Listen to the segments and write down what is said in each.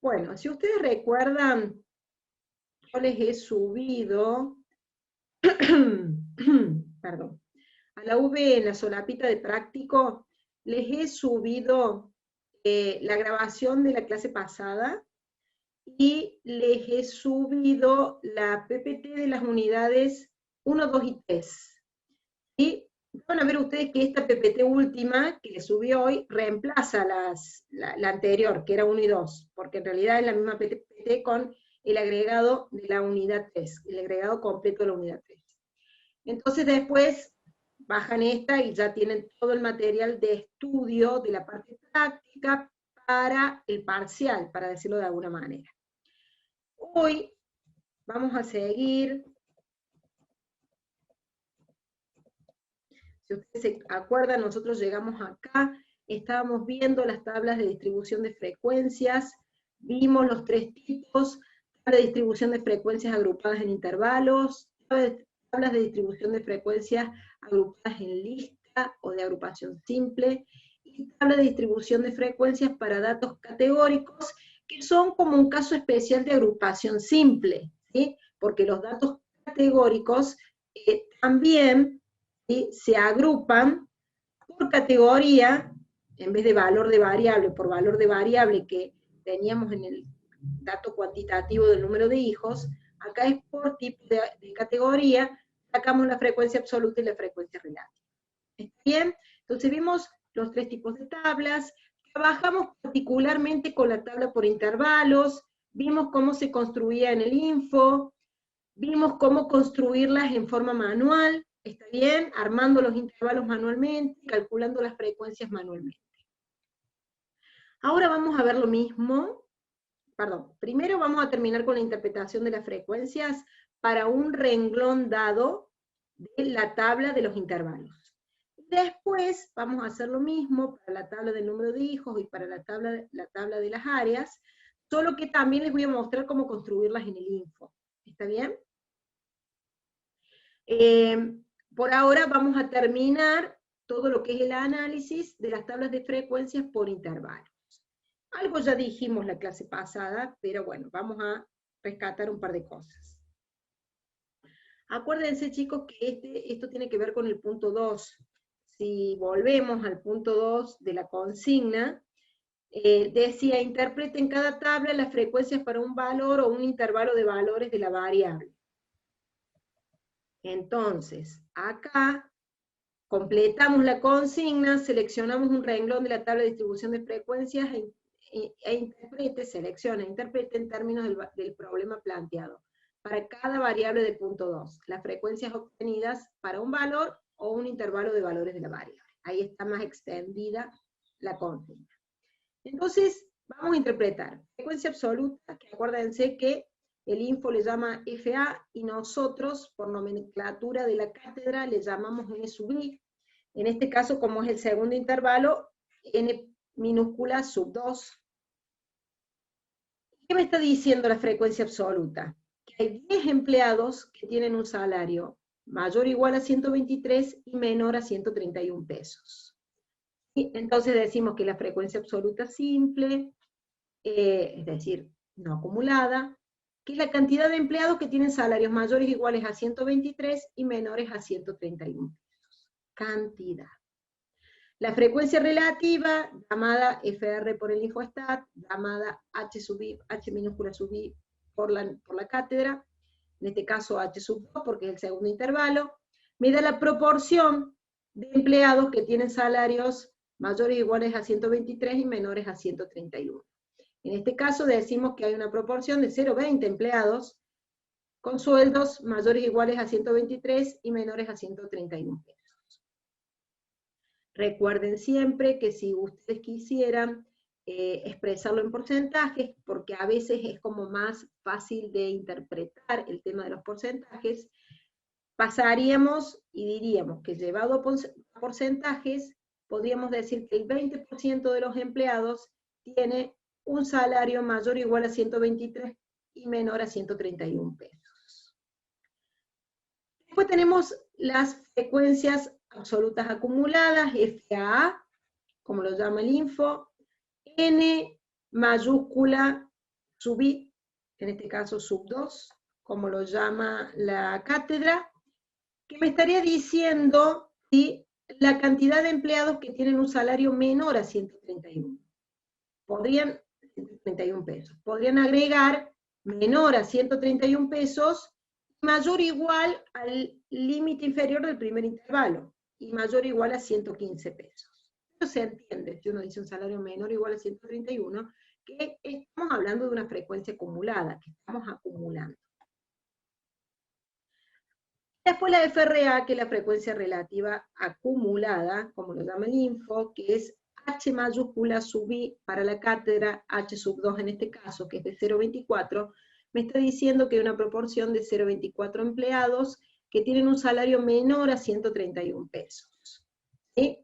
Bueno, si ustedes recuerdan, yo les he subido, perdón, a la V en la solapita de práctico, les he subido la grabación de la clase pasada y les he subido la PPT de las unidades 1, 2 y 3. Y van a ver ustedes que esta PPT última que les subí hoy reemplaza la anterior, que era 1 y 2, porque en realidad es la misma PPT con el agregado de la unidad 3, el agregado completo de la unidad 3. Entonces después bajan esta y ya tienen todo el material de estudio de la parte práctica para el parcial, para decirlo de alguna manera. Hoy vamos a seguir. Si ustedes se acuerdan, nosotros llegamos acá, estábamos viendo las tablas de distribución de frecuencias, vimos los tres tipos, tabla de distribución de frecuencias agrupadas en intervalos, tablas de distribución de frecuencias agrupadas en lista o de agrupación simple, y tabla de distribución de frecuencias para datos categóricos, que son como un caso especial de agrupación simple, ¿sí? Porque los datos categóricos también, ¿sí?, se agrupan por categoría, en vez de valor de variable, por valor de variable que teníamos en el dato cuantitativo del número de hijos, acá es por tipo de categoría, sacamos la frecuencia absoluta y la frecuencia relativa. ¿Está bien? Entonces vimos los tres tipos de tablas, trabajamos particularmente con la tabla por intervalos, vimos cómo se construía en el info, vimos cómo construirlas en forma manual, ¿está bien? Armando los intervalos manualmente, calculando las frecuencias manualmente. Ahora vamos a ver lo mismo, primero vamos a terminar con la interpretación de las frecuencias para un renglón dado de la tabla de los intervalos. Después vamos a hacer lo mismo para la tabla del número de hijos y para la tabla de las áreas, solo que también les voy a mostrar cómo construirlas en el info. ¿Está bien? Por ahora vamos a terminar todo lo que es el análisis de las tablas de frecuencias por intervalos. Algo ya dijimos la clase pasada, pero bueno, vamos a rescatar un par de cosas. Acuérdense, chicos, que esto tiene que ver con el punto 2. Si volvemos al punto 2 de la consigna, decía, interpreten cada tabla las frecuencias para un valor o un intervalo de valores de la variable. Entonces, acá completamos la consigna, seleccionamos un renglón de la tabla de distribución de frecuencias selecciona e interprete en términos del problema planteado. Para cada variable del punto 2, las frecuencias obtenidas para un valor o un intervalo de valores de la variable. Ahí está más extendida la consigna. Entonces, vamos a interpretar frecuencia absoluta, que acuérdense que el info le llama FA y nosotros, por nomenclatura de la cátedra, le llamamos N sub I. En este caso, como es el segundo intervalo, N minúscula sub 2. ¿Qué me está diciendo la frecuencia absoluta? Que hay 10 empleados que tienen un salario mayor o igual a 123 y menor a 131 pesos. Y entonces decimos que la frecuencia absoluta simple, es decir, no acumulada, que es la cantidad de empleados que tienen salarios mayores o iguales a 123 y menores a 131 pesos. Cantidad. La frecuencia relativa, llamada FR por el infostat, llamada H sub I, H minúscula sub I por la cátedra, en este caso H sub 2 porque es el segundo intervalo, me da la proporción de empleados que tienen salarios mayores o iguales a 123 y menores a 131. En este caso decimos que hay una proporción de 0,20 empleados con sueldos mayores o iguales a 123 y menores a 131 pesos. Recuerden siempre que si ustedes quisieran expresarlo en porcentajes, porque a veces es como más fácil de interpretar el tema de los porcentajes, pasaríamos y diríamos que llevado a porcentajes, podríamos decir que el 20% de los empleados tiene un salario mayor o igual a 123 y menor a 131 pesos. Después tenemos las frecuencias absolutas acumuladas, FAA, como lo llama el info, N mayúscula sub i, en este caso sub 2, como lo llama la cátedra, que me estaría diciendo ¿sí? la cantidad de empleados que tienen un salario menor a 131. 131 pesos. Podrían agregar menor a 131 pesos, mayor o igual al límite inferior del primer intervalo, y mayor o igual a 115 pesos. Eso se entiende, si uno dice un salario menor o igual a 131, que estamos hablando de una frecuencia acumulada, que estamos acumulando. Después la FRA, que es la frecuencia relativa acumulada, como lo llama el info, que es H mayúscula sub i para la cátedra, H sub 2 en este caso, que es de 0,24, me está diciendo que hay una proporción de 0,24 empleados que tienen un salario menor a 131 pesos. ¿Sí?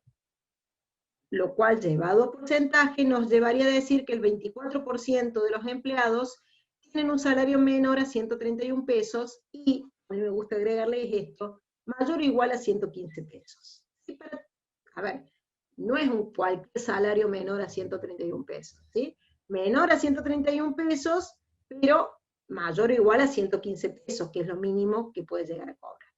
Lo cual, llevado a porcentaje, nos llevaría a decir que el 24% de los empleados tienen un salario menor a 131 pesos y, a mí me gusta agregarle esto, mayor o igual a 115 pesos. ¿Sí? A ver, no es un cualquier salario menor a 131 pesos, ¿sí? Menor a 131 pesos, pero mayor o igual a 115 pesos, que es lo mínimo que puede llegar a cobrar.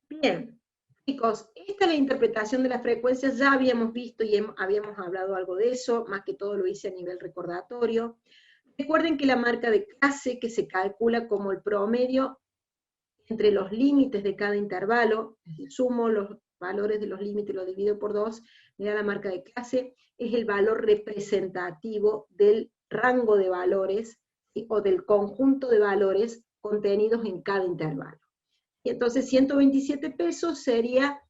Bien, chicos, esta es la interpretación de las frecuencias, ya habíamos visto y habíamos hablado algo de eso, más que todo lo hice a nivel recordatorio. Recuerden que la marca de clase, que se calcula como el promedio entre los límites de cada intervalo, es decir, sumo los valores de los límites y los divido por 2, me da la marca de clase, es el valor representativo del rango de valores, ¿sí? O del conjunto de valores contenidos en cada intervalo. Y entonces 127 pesos sería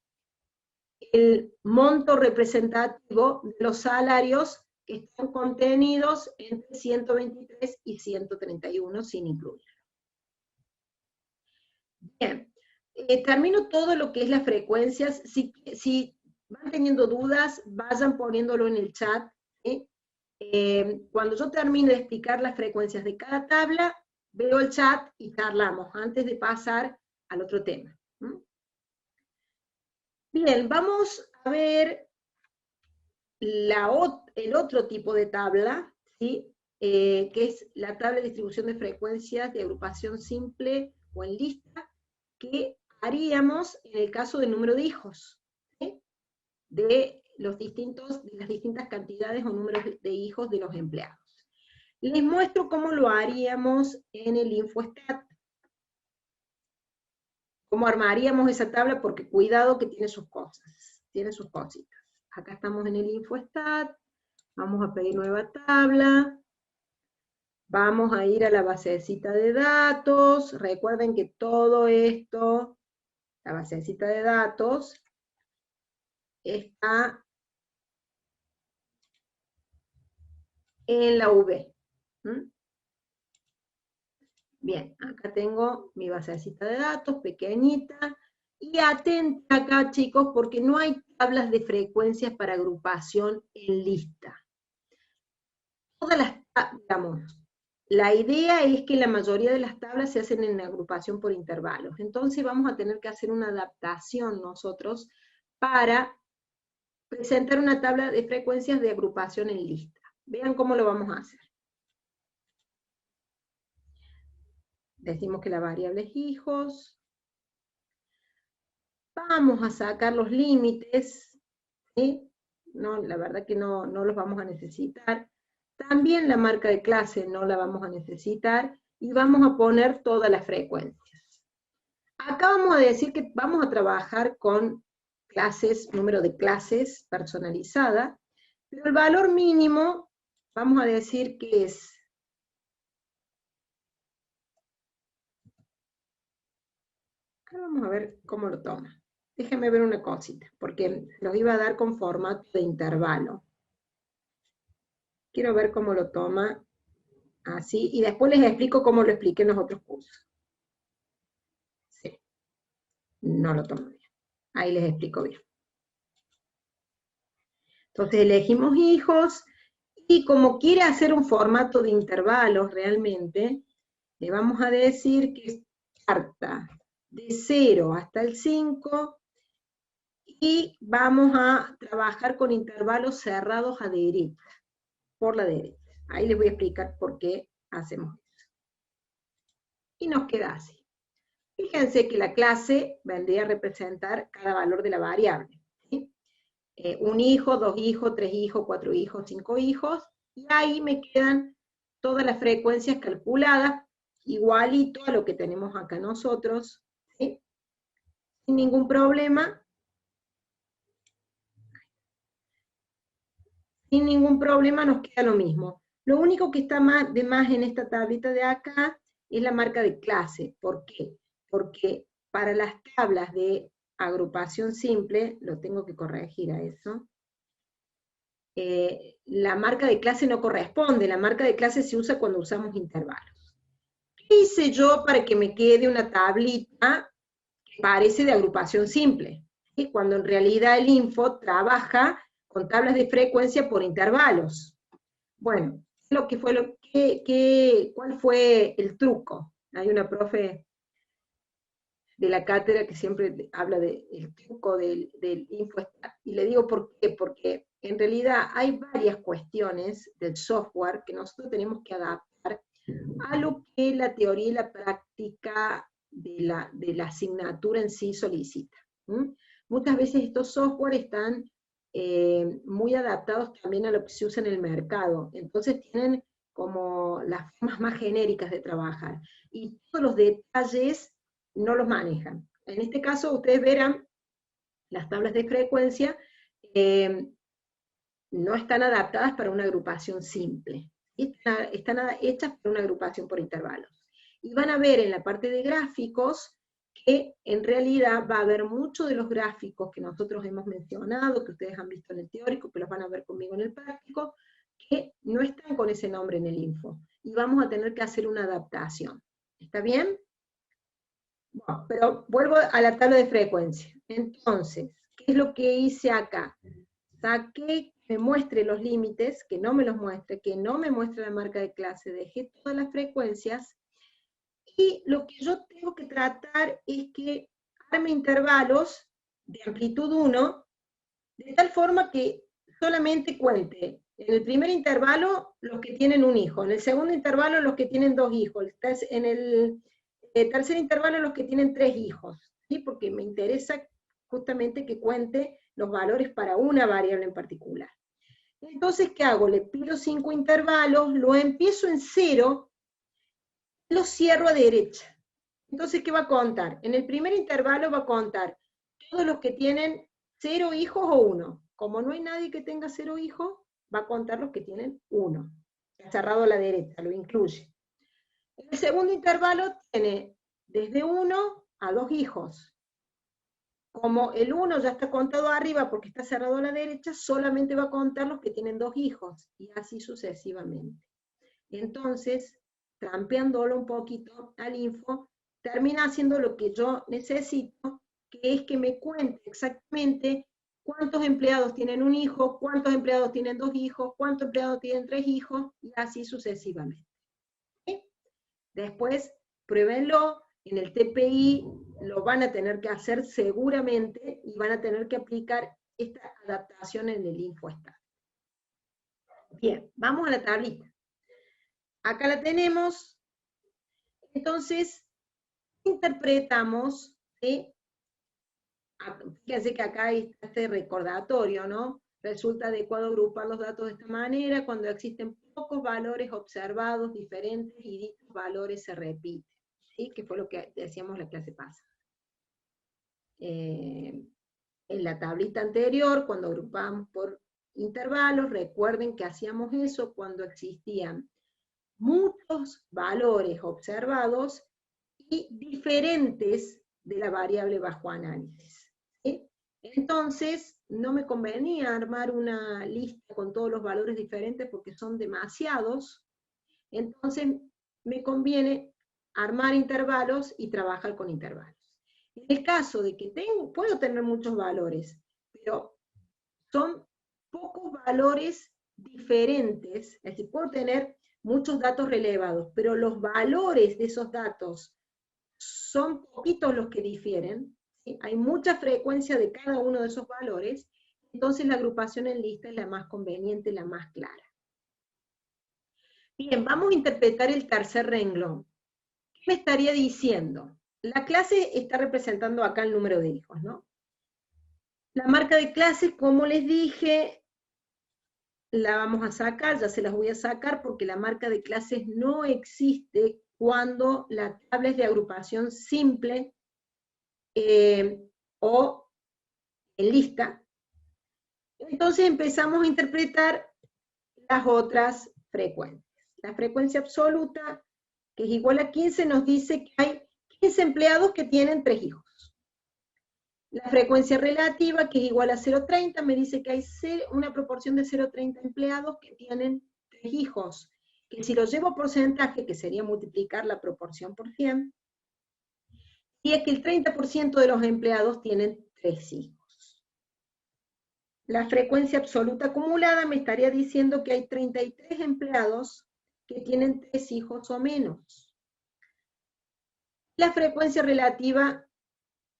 el monto representativo de los salarios que están contenidos entre 123 y 131 sin incluir. Bien, termino todo lo que es las frecuencias. Si van teniendo dudas, vayan poniéndolo en el chat. ¿Sí? Cuando yo termine de explicar las frecuencias de cada tabla, veo el chat y charlamos antes de pasar al otro tema. ¿Mm? Bien, vamos a ver el otro tipo de tabla, ¿sí? Que es la tabla de distribución de frecuencias de agrupación simple o en lista, que haríamos en el caso del número de hijos, ¿sí? de las distintas cantidades o números de hijos de los empleados. Les muestro cómo lo haríamos en el InfoStat. Cómo armaríamos esa tabla, porque cuidado que tiene sus cosas, tiene sus cositas. Acá estamos en el InfoStat, vamos a pedir nueva tabla, vamos a ir a la basecita de datos, recuerden que todo esto, la basecita de datos, está en la V. ¿Mm? Bien, acá tengo mi basecita de datos, pequeñita, y atenta acá, chicos, porque no hay tablas de frecuencias para agrupación en lista. Todas las, digamos, la idea es que la mayoría de las tablas se hacen en agrupación por intervalos, entonces vamos a tener que hacer una adaptación nosotros para presentar una tabla de frecuencias de agrupación en lista. Vean cómo lo vamos a hacer. Decimos que la variable es hijos. Vamos a sacar los límites, ¿sí? No, la verdad que no los vamos a necesitar. También la marca de clase no la vamos a necesitar, y vamos a poner todas las frecuencias. Acá vamos a decir que vamos a trabajar con clases, número de clases personalizada, pero el valor mínimo, vamos a decir que es acá vamos a ver cómo lo toma. Déjenme ver una cosita, porque los iba a dar con formato de intervalo. Quiero ver cómo lo toma así, y después les explico cómo lo expliqué en los otros cursos. Sí, no lo toma bien. Ahí les explico bien. Entonces elegimos hijos, y como quiere hacer un formato de intervalos realmente, le vamos a decir que parta de 0 hasta el 5, y vamos a trabajar con intervalos cerrados a derecha, por la derecha. Ahí les voy a explicar por qué hacemos eso. Y nos queda así. Fíjense que la clase vendría a representar cada valor de la variable. ¿Sí? Un hijo, 2 hijos, 3 hijos, 4 hijos, 5 hijos, y ahí me quedan todas las frecuencias calculadas, igualito a lo que tenemos acá nosotros, ¿sí? Sin ningún problema. Sin ningún problema nos queda lo mismo. Lo único que está de más en esta tablita de acá es la marca de clase. ¿Por qué? Porque para las tablas de agrupación simple, lo tengo que corregir a eso, la marca de clase no corresponde, la marca de clase se usa cuando usamos intervalos. ¿Qué hice yo para que me quede una tablita que parece de agrupación simple? ¿Sí? Cuando en realidad el info trabaja con tablas de frecuencia por intervalos. Bueno, ¿cuál fue el truco? Hay una profe de la cátedra que siempre habla del truco del InfoStat, y le digo por qué, porque en realidad hay varias cuestiones del software que nosotros tenemos que adaptar a lo que la teoría y la práctica de la asignatura en sí solicita. Muchas veces estos software están muy adaptados también a lo que se usa en el mercado, entonces tienen como las formas más genéricas de trabajar, y todos los detalles no los manejan. En este caso, ustedes verán, las tablas de frecuencia no están adaptadas para una agrupación simple, están hechas para una agrupación por intervalos. Y van a ver en la parte de gráficos que en realidad va a haber muchos de los gráficos que nosotros hemos mencionado, que ustedes han visto en el teórico, que los van a ver conmigo en el práctico, que no están con ese nombre en el info, y vamos a tener que hacer una adaptación. ¿Está bien? Bueno, pero vuelvo a la tabla de frecuencia. Entonces, ¿qué es lo que hice acá? Saqué que me muestre los límites, que no me los muestre, que no me muestre la marca de clase, dejé todas las frecuencias, y lo que yo tengo que tratar es que arme intervalos de amplitud 1, de tal forma que solamente cuente en el primer intervalo los que tienen un hijo, en el segundo intervalo los que tienen 2 hijos, en el tercer intervalo los que tienen 3 hijos, ¿sí? Porque me interesa justamente que cuente los valores para una variable en particular. Entonces, ¿qué hago? Le pido 5 intervalos, lo empiezo en 0, lo cierro a derecha. Entonces, ¿qué va a contar? En el primer intervalo va a contar todos los que tienen 0 hijos o 1. Como no hay nadie que tenga 0 hijos, va a contar los que tienen 1. Está cerrado a la derecha, lo incluye. En el segundo intervalo tiene desde 1 a 2 hijos. Como el 1 ya está contado arriba porque está cerrado a la derecha, solamente va a contar los que tienen 2 hijos, y así sucesivamente. Entonces, trampeándolo un poquito al info, termina haciendo lo que yo necesito, que es que me cuente exactamente cuántos empleados tienen un hijo, cuántos empleados tienen 2 hijos, cuántos empleados tienen 3 hijos, y así sucesivamente. ¿Sí? Después, pruébenlo, en el TPI lo van a tener que hacer seguramente, y van a tener que aplicar esta adaptación en el InfoStat. Bien, vamos a la tablita. Acá la tenemos. Entonces, interpretamos, ¿sí? Fíjense que acá está este recordatorio, ¿no? Resulta adecuado agrupar los datos de esta manera cuando existen pocos valores observados diferentes y dichos valores se repiten, ¿sí? Que fue lo que decíamos la clase pasada. En la tablita anterior, cuando agrupábamos por intervalos, recuerden que hacíamos eso cuando existían muchos valores observados y diferentes de la variable bajo análisis. ¿Sí? Entonces, no me convenía armar una lista con todos los valores diferentes porque son demasiados. Entonces, me conviene armar intervalos y trabajar con intervalos. En el caso de que puedo tener muchos valores, pero son pocos valores diferentes, es decir, puedo tener muchos datos relevados, pero los valores de esos datos son poquitos los que difieren, ¿sí? Hay mucha frecuencia de cada uno de esos valores, entonces la agrupación en lista es la más conveniente, la más clara. Bien, vamos a interpretar el tercer renglón. ¿Qué me estaría diciendo? La clase está representando acá el número de hijos, ¿no? La marca de clase, como les dije, la vamos a sacar, ya se las voy a sacar porque la marca de clases no existe cuando la tabla es de agrupación simple o en lista. Entonces empezamos a interpretar las otras frecuencias. La frecuencia absoluta, que es igual a 15, nos dice que hay 15 empleados que tienen 3 hijos. La frecuencia relativa, que es igual a 0,30, me dice que hay una proporción de 0,30 empleados que tienen 3 hijos, que si lo llevo a porcentaje, que sería multiplicar la proporción por 100, y es que el 30% de los empleados tienen 3 hijos. La frecuencia absoluta acumulada me estaría diciendo que hay 33 empleados que tienen 3 hijos o menos. La frecuencia relativa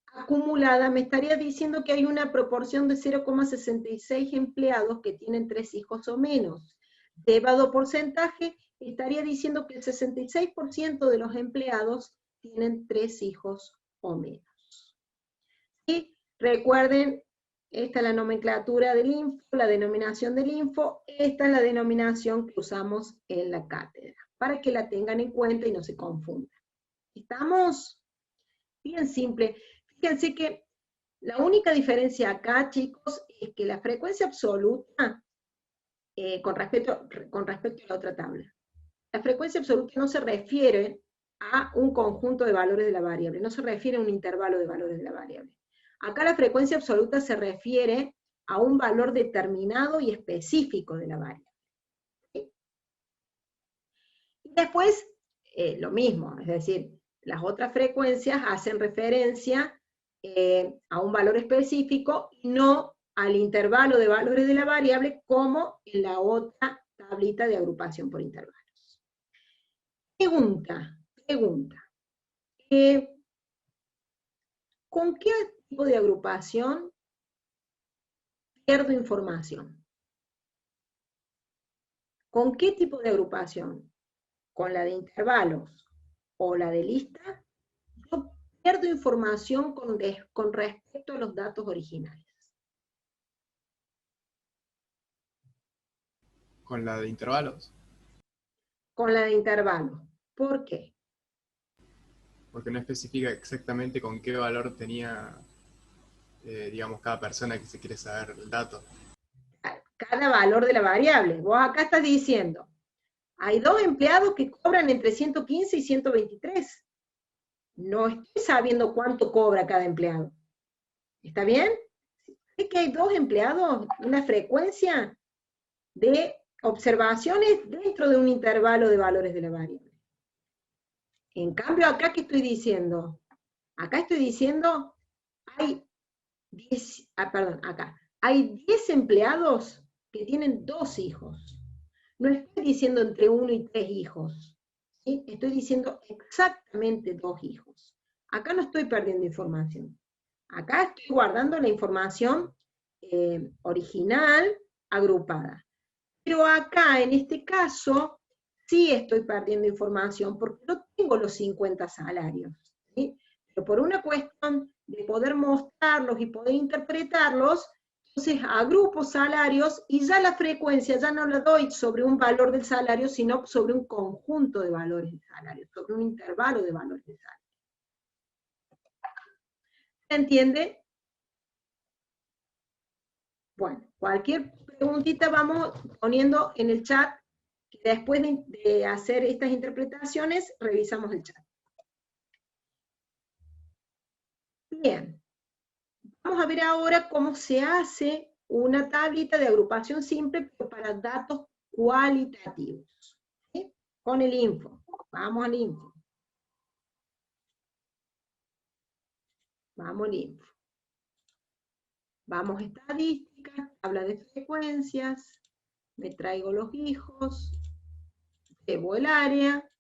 acumulada me estaría diciendo que hay una proporción de 0,66 empleados que tienen 3 hijos o menos. Llevado a porcentaje, estaría diciendo que el 66% de los empleados tienen 3 hijos o menos. Y recuerden, esta es la nomenclatura del info, la denominación del info, esta es la denominación que usamos en la cátedra, para que la tengan en cuenta y no se confundan. ¿Estamos? Bien simple. Fíjense que la única diferencia acá, chicos, es que la frecuencia absoluta, con respecto a la otra tabla, la frecuencia absoluta no se refiere a un conjunto de valores de la variable, no se refiere a un intervalo de valores de la variable. Acá la frecuencia absoluta se refiere a un valor determinado y específico de la variable. ¿Sí? Y después, lo mismo, es decir, las otras frecuencias hacen referencia a un valor específico y no al intervalo de valores de la variable como en la otra tablita de agrupación por intervalos. Pregunta. ¿Con qué tipo de agrupación pierdo información? ¿Con qué tipo de agrupación? ¿Con la de intervalos o la de lista? Yo pierdo información con respecto a los datos originales. Con la de intervalos. Con la de intervalos. ¿Por qué? Porque no especifica exactamente con qué valor tenía, digamos, cada persona que se quiere saber el dato. Cada valor de la variable. Vos acá estás diciendo, hay 2 empleados que cobran entre 115 y 123. No estoy sabiendo cuánto cobra cada empleado. ¿Está bien? Es que hay 2 empleados, una frecuencia de observaciones dentro de un intervalo de valores de la variable. En cambio, acá, ¿qué estoy diciendo? Acá estoy diciendo, hay 10, hay 10 empleados que tienen 2 hijos. No estoy diciendo entre 1 y 3 hijos, ¿sí? Estoy diciendo exactamente 2 hijos. Acá no estoy perdiendo información. Acá estoy guardando la información original agrupada. Pero acá, en este caso, sí estoy perdiendo información porque no tengo los 50 salarios, ¿sí? Pero por una cuestión de poder mostrarlos y poder interpretarlos, entonces agrupo salarios y ya la frecuencia ya no la doy sobre un valor del salario, sino sobre un conjunto de valores de salario, sobre un intervalo de valores de salario. ¿Se entiende? Bueno, cualquier preguntita vamos poniendo en el chat, que después de hacer estas interpretaciones, revisamos el chat. Bien, vamos a ver ahora cómo se hace una tablita de agrupación simple, pero para datos cualitativos. ¿Sí? Con el info. Vamos al info. Vamos al info. Vamos a estadísticas, tabla de frecuencias, me traigo los hijos, llevo el área.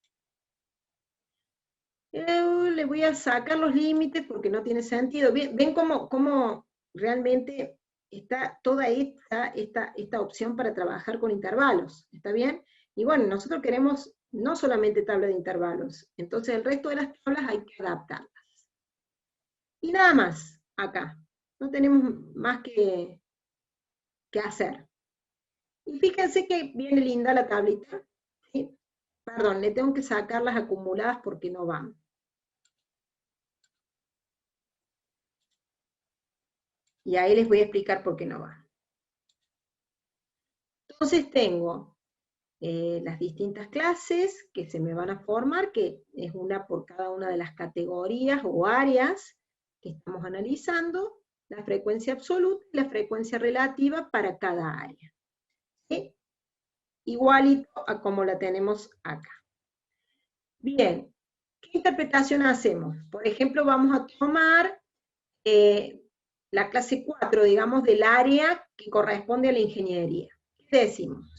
Le voy a sacar los límites porque no tiene sentido. ¿Ven cómo realmente está toda esta opción para trabajar con intervalos? ¿Está bien? Y bueno, nosotros queremos no solamente tabla de intervalos, entonces el resto de las tablas hay que adaptarlas. Y nada más, acá. No tenemos más que hacer. Y fíjense que viene linda la tablita, ¿sí? Perdón, le tengo que sacar las acumuladas porque no van. Y ahí les voy a explicar por qué no van. Entonces tengo las distintas clases que se me van a formar, que es una por cada una de las categorías o áreas que estamos analizando, la frecuencia absoluta y la frecuencia relativa para cada área. ¿Sí? Igualito a como la tenemos acá. Bien, ¿qué interpretación hacemos? Por ejemplo, vamos a tomar la clase 4, digamos, del área que corresponde a la ingeniería. ¿Qué decimos?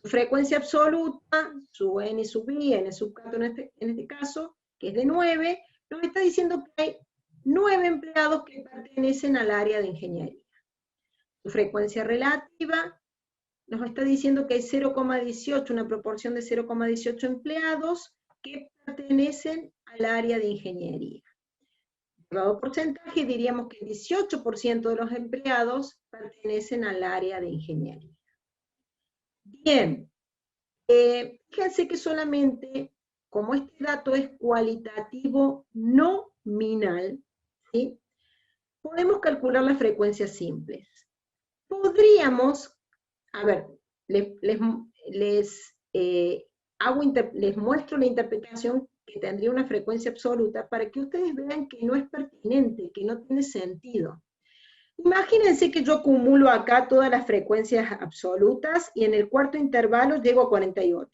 Su frecuencia absoluta, su n sub i, n sub k en este caso, que es de 9, nos está diciendo que hay 9 empleados que pertenecen al área de ingeniería. Su frecuencia relativa nos está diciendo que hay 0,18, una proporción de 0,18 empleados que pertenecen al área de ingeniería. Dado porcentaje, diríamos que el 18% de los empleados pertenecen al área de ingeniería. Bien, fíjense que solamente, como este dato es cualitativo nominal, ¿sí? Podemos calcular las frecuencias simples. Podríamos, a ver, les muestro la interpretación que tendría una frecuencia absoluta para que ustedes vean que no es pertinente, que no tiene sentido. Imagínense que yo acumulo acá todas las frecuencias absolutas y en el cuarto intervalo llego a 48.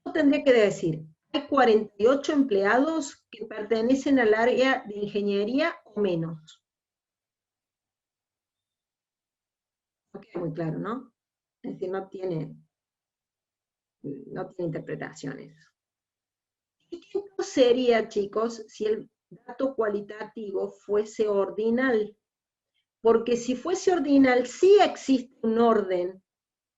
Yo tendría que decir, hay 48 empleados que pertenecen al área de ingeniería o menos. No queda muy claro, ¿no? Es decir, no tiene interpretaciones. ¿Y qué sería, chicos, si el dato cualitativo fuese ordinal? Porque si fuese ordinal, sí existe un orden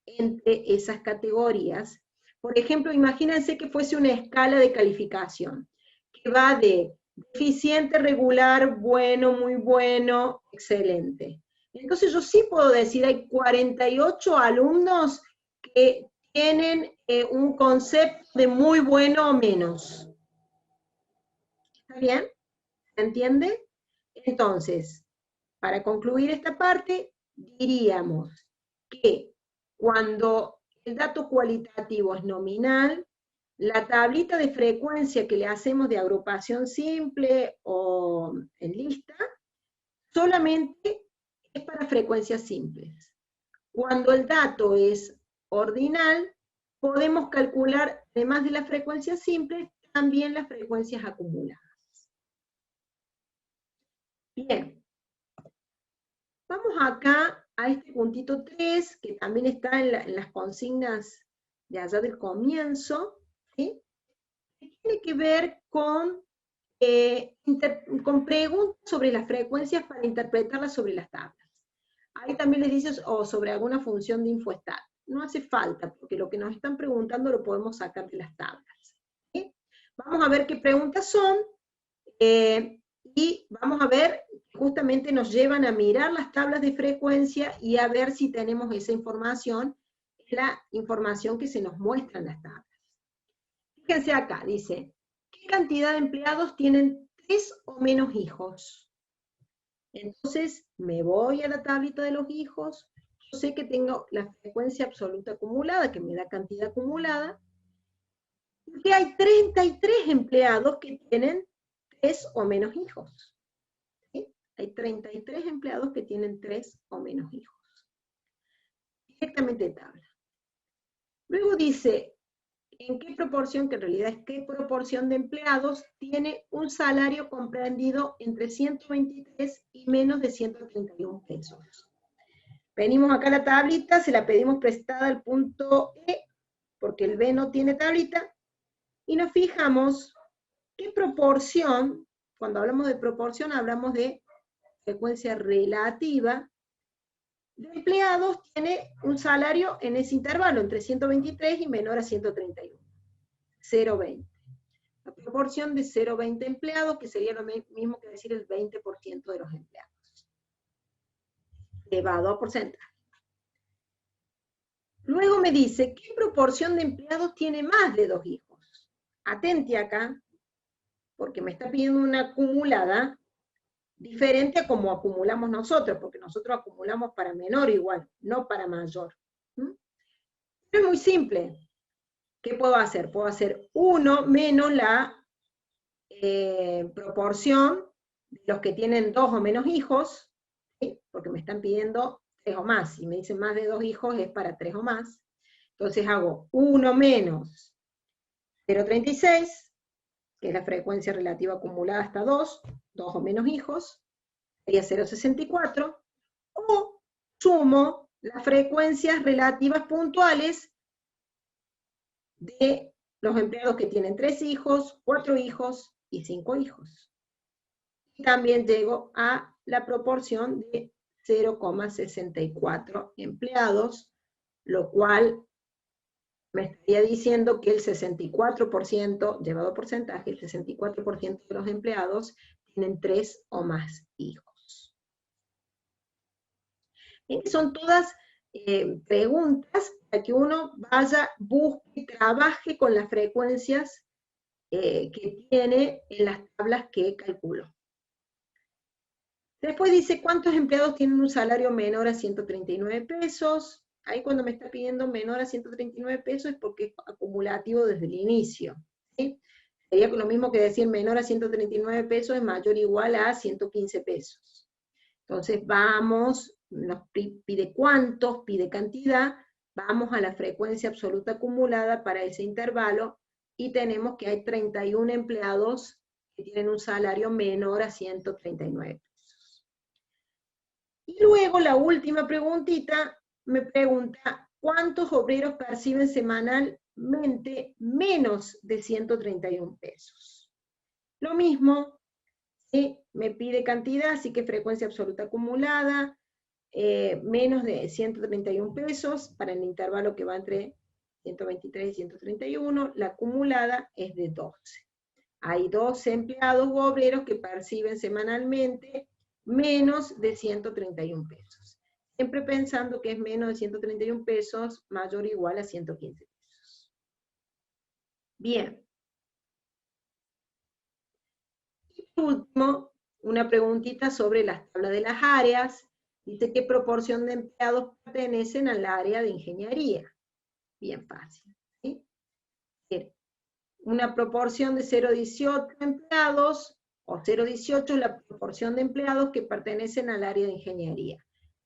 entre esas categorías. Por ejemplo, imagínense que fuese una escala de calificación, que va de deficiente, regular, bueno, muy bueno, excelente. Entonces yo sí puedo decir, hay 48 alumnos que tienen un concepto de muy bueno o menos. ¿Está bien? ¿Se entiende? Entonces, para concluir esta parte, diríamos que cuando el dato cualitativo es nominal, la tablita de frecuencia que le hacemos de agrupación simple o en lista, solamente es para frecuencias simples. Cuando el dato es ordinal, podemos calcular, además de las frecuencias simples, también las frecuencias acumuladas. Bien. Vamos acá a este puntito 3, que también está en las consignas de allá del comienzo, ¿sí? Que tiene que ver con preguntas sobre las frecuencias para interpretarlas sobre las tablas. Ahí también les dices, o sobre alguna función de InfoStat. No hace falta, porque lo que nos están preguntando lo podemos sacar de las tablas. ¿Sí? Vamos a ver qué preguntas son, y vamos a ver, justamente nos llevan a mirar las tablas de frecuencia y a ver si tenemos esa información, la información que se nos muestra en las tablas. Fíjense acá, dice, ¿qué cantidad de empleados tienen 3 o menos hijos? Entonces, me voy a la tablita de los hijos, yo sé que tengo la frecuencia absoluta acumulada, que me da cantidad acumulada, y que hay 33 empleados que tienen 3 o menos hijos. ¿Sí? Hay 33 empleados que tienen 3 o menos hijos. Directamente de tabla. Luego dice, ¿en qué proporción, que en realidad es qué proporción de empleados tiene un salario comprendido entre 123 y menos de 131 pesos? Venimos acá a la tablita, se la pedimos prestada al punto E, porque el B no tiene tablita, y nos fijamos qué proporción, cuando hablamos de proporción hablamos de frecuencia relativa, de empleados tiene un salario en ese intervalo, entre 123 y menor a 131. 0,20. La proporción de 0,20 empleados, que sería lo mismo que decir el 20% de los empleados. Elevado a porcentaje. Luego me dice, ¿qué proporción de empleados tiene más de 2 hijos? Atente acá, porque me está pidiendo una acumulada diferente a como acumulamos nosotros, porque nosotros acumulamos para menor igual, no para mayor. Pero es muy simple. ¿Qué puedo hacer? Puedo hacer 1 menos la proporción de los que tienen 2 o menos hijos, ¿sí? Porque me están pidiendo 3 o más. Si me dicen más de 2 hijos es para 3 o más. Entonces hago 1 menos 0,36, que es la frecuencia relativa acumulada hasta 2 o menos hijos, sería 0,64, o sumo las frecuencias relativas puntuales de los empleados que tienen 3 hijos, 4 hijos y 5 hijos. Y también llego a la proporción de 0,64 empleados, lo cual me estaría diciendo que el 64%, llevado a porcentaje, el 64% de los empleados tienen 3 o más hijos. Son todas preguntas para que uno vaya, busque, trabaje con las frecuencias que tiene en las tablas que calculó. Después dice, ¿cuántos empleados tienen un salario menor a 139 pesos? Ahí cuando me está pidiendo menor a 139 pesos es porque es acumulativo desde el inicio, ¿sí? Sería lo mismo que decir menor a 139 pesos es mayor o igual a 115 pesos. Entonces vamos, nos pide cuántos, pide cantidad, vamos a la frecuencia absoluta acumulada para ese intervalo y tenemos que hay 31 empleados que tienen un salario menor a 139 pesos. Y luego la última preguntita me pregunta, ¿cuántos obreros perciben semanalmente menos de 131 pesos? Lo mismo, ¿sí? Me pide cantidad, así que frecuencia absoluta acumulada, menos de 131 pesos para el intervalo que va entre 123 y 131, la acumulada es de 12. Hay 12 empleados u obreros que perciben semanalmente menos de 131 pesos. Siempre pensando que es menos de 131 pesos, mayor o igual a 115 pesos. Bien. Y por último, una preguntita sobre las tablas de las áreas. Dice qué proporción de empleados pertenecen al área de ingeniería. Bien fácil, ¿sí? Una proporción de 0,18 empleados, o 0,18 es la proporción de empleados que pertenecen al área de ingeniería.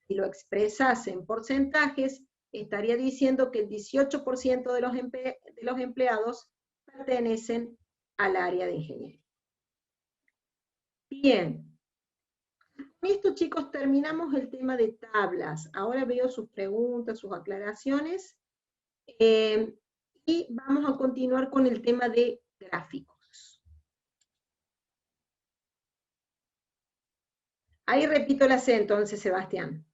Si lo expresase en porcentajes, estaría diciendo que el 18% de los empleados pertenecen al área de ingeniería. Bien. Con esto, chicos, terminamos el tema de tablas. Ahora veo sus preguntas, sus aclaraciones. Y vamos a continuar con el tema de gráficos. Ahí repito la C entonces, Sebastián.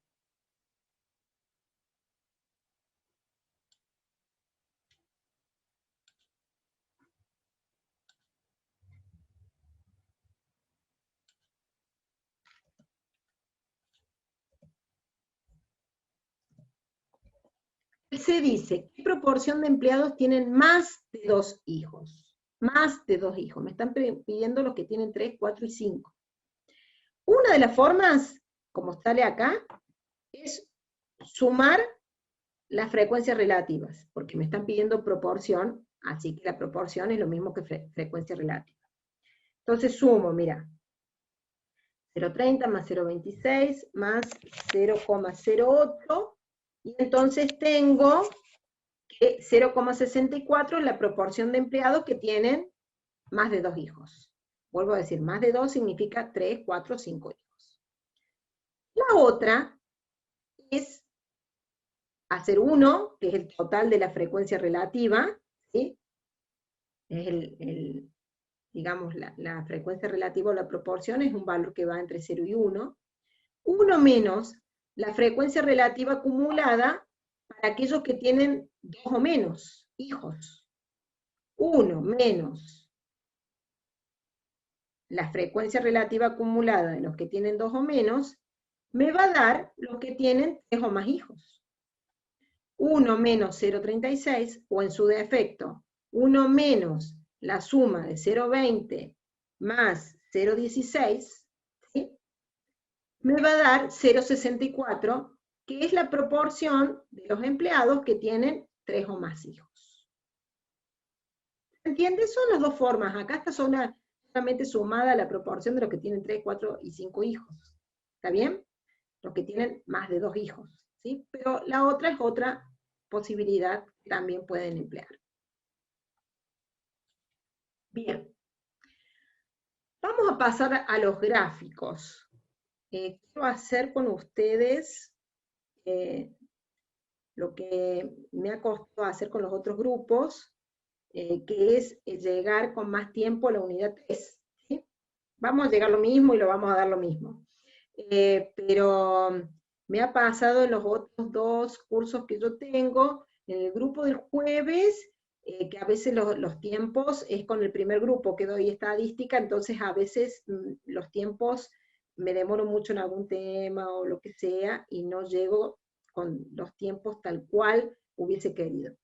Se dice, ¿qué proporción de empleados tienen más de 2 hijos? Más de 2 hijos. Me están pidiendo los que tienen 3, 4 y 5. Una de las formas, como sale acá, es sumar las frecuencias relativas, porque me están pidiendo proporción, así que la proporción es lo mismo que frecuencia relativa. Entonces sumo, mira, 0,30 más 0,26 más 0,08, y entonces tengo que 0,64 es la proporción de empleados que tienen más de 2 hijos. Vuelvo a decir, más de 2 significa 3, 4, 5 hijos. La otra es hacer 1, que es el total de la frecuencia relativa, ¿sí? es digamos, la frecuencia relativa o la proporción es un valor que va entre 0 y 1. 1 menos la frecuencia relativa acumulada para aquellos que tienen 2 o menos hijos. 1 menos la frecuencia relativa acumulada de los que tienen 2 o menos, me va a dar los que tienen 3 o más hijos. 1 menos 0,36, o en su defecto, 1 menos la suma de 0,20 más 0,16, ¿sí? Me va a dar 0,64, que es la proporción de los empleados que tienen 3 o más hijos. ¿Entiendes? Son las dos formas. Acá está solamente sumada la proporción de los que tienen 3, 4 y 5 hijos. ¿Está bien? Los que tienen más de 2 hijos, ¿sí? Pero la otra es otra posibilidad que también pueden emplear. Bien. Vamos a pasar a los gráficos. Quiero hacer con ustedes lo que me ha costado hacer con los otros grupos, que es llegar con más tiempo a la unidad 3. ¿Sí? Vamos a llegar lo mismo y lo vamos a dar lo mismo. Pero me ha pasado en los otros dos cursos que yo tengo, en el grupo del jueves, que a veces los tiempos es con el primer grupo que doy estadística, entonces a veces los tiempos me demoro mucho en algún tema o lo que sea, y no llego con los tiempos tal cual hubiese querido.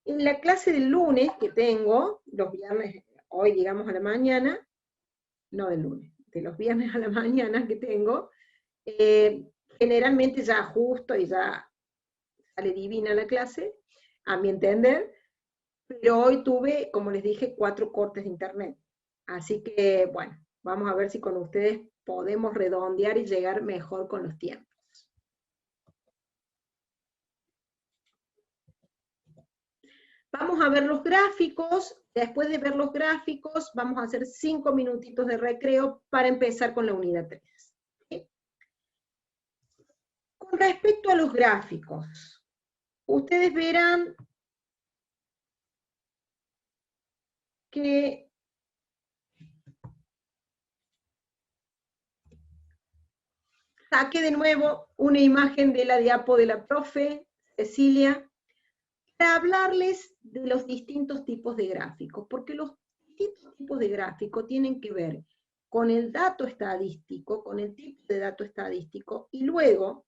En la clase del lunes que tengo, los viernes, hoy digamos a la mañana, no del lunes, de los viernes a la mañana que tengo, generalmente ya ajusto y ya sale divina la clase, a mi entender, pero hoy tuve, como les dije, 4 cortes de internet. Así que, bueno, vamos a ver si con ustedes podemos redondear y llegar mejor con los tiempos. Vamos a ver los gráficos. Después de ver los gráficos, vamos a hacer 5 minutitos de recreo para empezar con la unidad 3. ¿Sí? Con respecto a los gráficos, ustedes verán que saqué de nuevo una imagen de la diapo de la profe Cecilia para hablarles de los distintos tipos de gráficos, porque los distintos tipos de gráficos tienen que ver con el dato estadístico, con el tipo de dato estadístico, y luego,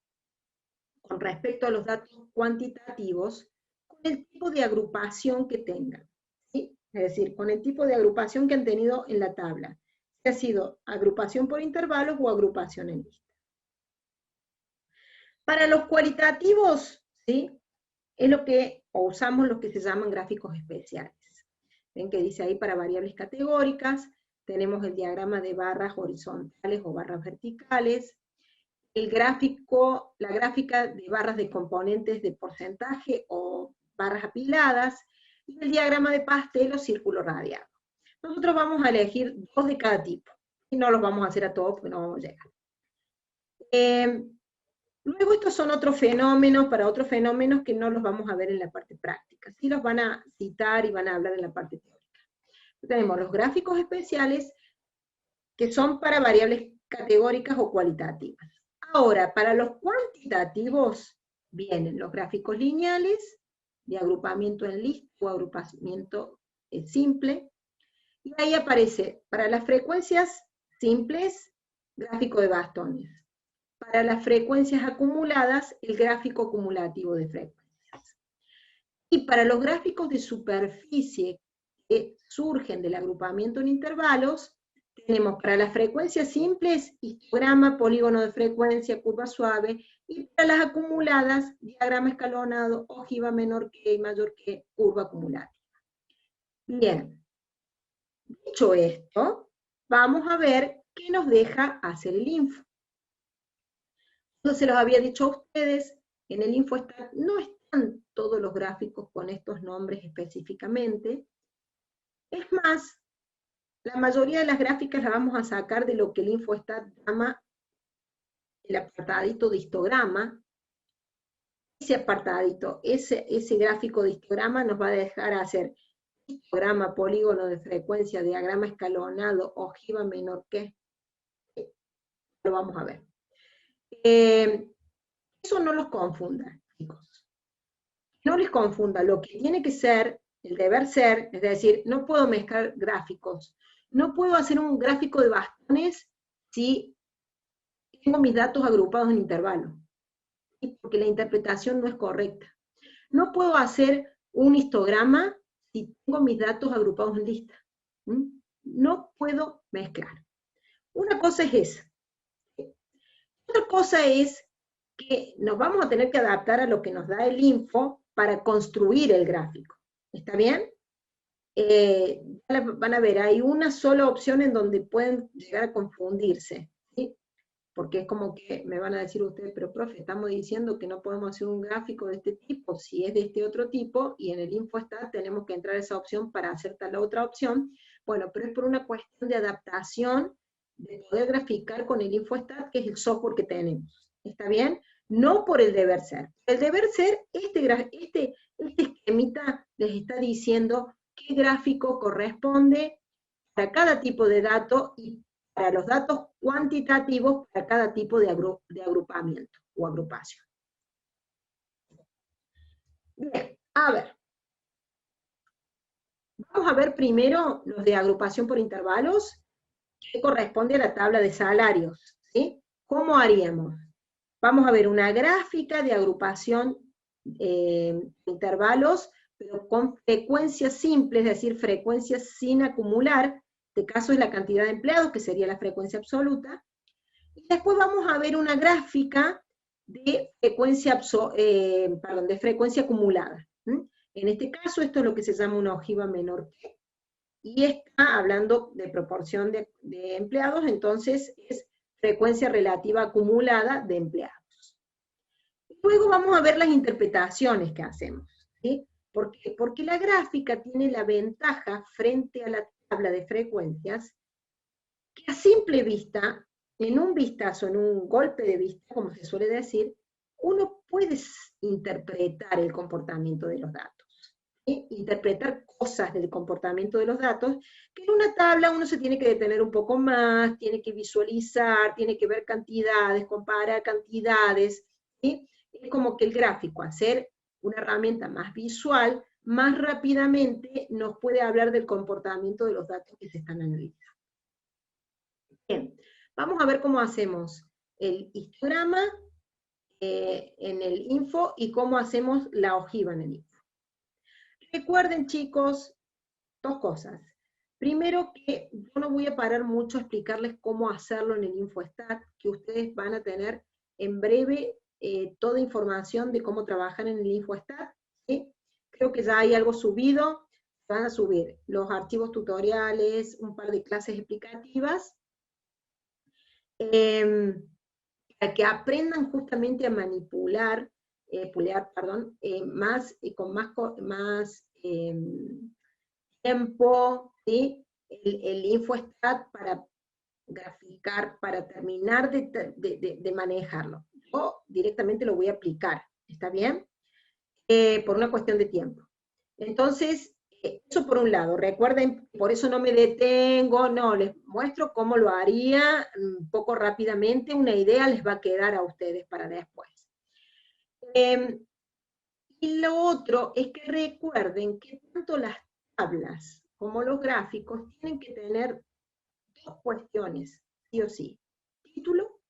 con respecto a los datos cuantitativos, con el tipo de agrupación que tengan, ¿sí? Es decir, con el tipo de agrupación que han tenido en la tabla, si ha sido agrupación por intervalos o agrupación en lista. Para los cualitativos, ¿sí? Es lo que, o usamos lo que se llaman gráficos especiales. Ven que dice ahí para variables categóricas, tenemos el diagrama de barras horizontales o barras verticales, el gráfico, la gráfica de barras de componentes de porcentaje o barras apiladas, y el diagrama de pastel o círculo radiado. Nosotros vamos a elegir 2 de cada tipo, y no los vamos a hacer a todos porque no vamos a llegar. Luego estos son otros fenómenos, para otros fenómenos que no los vamos a ver en la parte práctica, sí los van a citar y van a hablar en la parte teórica. Tenemos los gráficos especiales, que son para variables categóricas o cualitativas. Ahora, para los cuantitativos, vienen los gráficos lineales, de agrupamiento en lista o agrupamiento simple, y ahí aparece, para las frecuencias simples, gráfico de bastones. Para las frecuencias acumuladas, el gráfico acumulativo de frecuencias. Y para los gráficos de superficie que surgen del agrupamiento en intervalos, tenemos para las frecuencias simples, histograma, polígono de frecuencia, curva suave, y para las acumuladas, diagrama escalonado, ojiva menor que y mayor que, curva acumulativa. Bien, dicho esto, vamos a ver qué nos deja hacer el info. Yo se los había dicho a ustedes, en el InfoStat no están todos los gráficos con estos nombres específicamente. Es más, la mayoría de las gráficas las vamos a sacar de lo que el InfoStat llama el apartadito de histograma. Ese apartadito, ese gráfico de histograma nos va a dejar hacer histograma, polígono de frecuencia, diagrama escalonado, ojiva menor que, lo vamos a ver. Eso no los confunda, chicos. No les confunda, lo que tiene que ser, el deber ser, es decir, no puedo mezclar gráficos, no puedo hacer un gráfico de bastones si tengo mis datos agrupados en intervalo, ¿sí? Porque la interpretación no es correcta. No puedo hacer un histograma si tengo mis datos agrupados en lista. No puedo mezclar. Una cosa es esa. Otra cosa es que nos vamos a tener que adaptar a lo que nos da el info para construir el gráfico. ¿Está bien? Van a ver, hay una sola opción en donde pueden llegar a confundirse, ¿sí? Porque es como que me van a decir ustedes, pero profe, estamos diciendo que no podemos hacer un gráfico de este tipo, si es de este otro tipo, y en el InfoStat tenemos que entrar a esa opción para hacer tal otra opción. Bueno, pero es por una cuestión de adaptación, de poder graficar con el InfoStat, que es el software que tenemos. ¿Está bien? No por el deber ser. El deber ser, este esquemita les está diciendo qué gráfico corresponde para cada tipo de dato y para los datos cuantitativos para cada tipo de agrupamiento o agrupación. Bien, a ver. Vamos a ver primero los de agrupación por intervalos, que corresponde a la tabla de salarios, ¿sí? ¿Cómo haríamos? Vamos a ver una gráfica de agrupación intervalos, pero con frecuencias simples, es decir, frecuencias sin acumular. Este caso es la cantidad de empleados, que sería la frecuencia absoluta. Y después vamos a ver una gráfica de frecuencia, de frecuencia acumulada. En este caso, esto es lo que se llama una ojiva menor que, y está hablando de proporción de empleados, entonces es frecuencia relativa acumulada de empleados. Luego vamos a ver las interpretaciones que hacemos, ¿sí? ¿Por qué? Porque la gráfica tiene la ventaja frente a la tabla de frecuencias que a simple vista, en un vistazo, en un golpe de vista, como se suele decir, uno puede interpretar el comportamiento de los datos, ¿sí? Interpretar cosas del comportamiento de los datos, que en una tabla uno se tiene que detener un poco más, tiene que visualizar, tiene que ver cantidades, comparar cantidades, ¿sí? Es como que el gráfico, al ser una herramienta más visual, más rápidamente nos puede hablar del comportamiento de los datos que se están analizando. Bien, vamos a ver cómo hacemos el histograma en el info y cómo hacemos la ojiva en el info. Recuerden, chicos, dos cosas. Primero, que yo no voy a parar mucho a explicarles cómo hacerlo en el InfoStat, que ustedes van a tener en breve toda información de cómo trabajar en el InfoStat, ¿sí? Creo que ya hay algo subido, van a subir los archivos tutoriales, un par de clases explicativas, para que aprendan justamente a manipular, con más tiempo, ¿sí? El InfoStat para graficar, para terminar de manejarlo. Yo directamente lo voy a aplicar, ¿está bien? Por una cuestión de tiempo. Entonces, eso por un lado, recuerden, por eso no me detengo, no, les muestro cómo lo haría un poco rápidamente, una idea les va a quedar a ustedes para después. Y lo otro es que recuerden que tanto las tablas como los gráficos tienen que tener dos cuestiones, sí o sí, título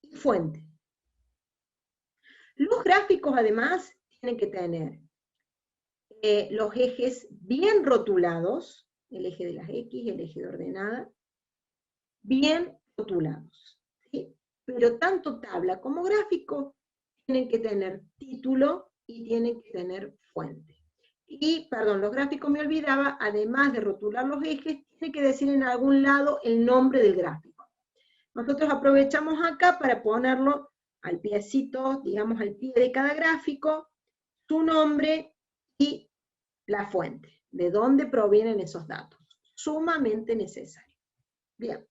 y fuente. Los gráficos además tienen que tener los ejes bien rotulados, el eje de las X, el eje de ordenada, bien rotulados, ¿sí? Pero tanto tabla como gráfico tienen que tener título y tienen que tener fuente. Y, perdón, los gráficos me olvidaba, además de rotular los ejes, tiene que decir en algún lado el nombre del gráfico. Nosotros aprovechamos acá para ponerlo al piecito, digamos al pie de cada gráfico, su nombre y la fuente, de dónde provienen esos datos. Sumamente necesario. Bien.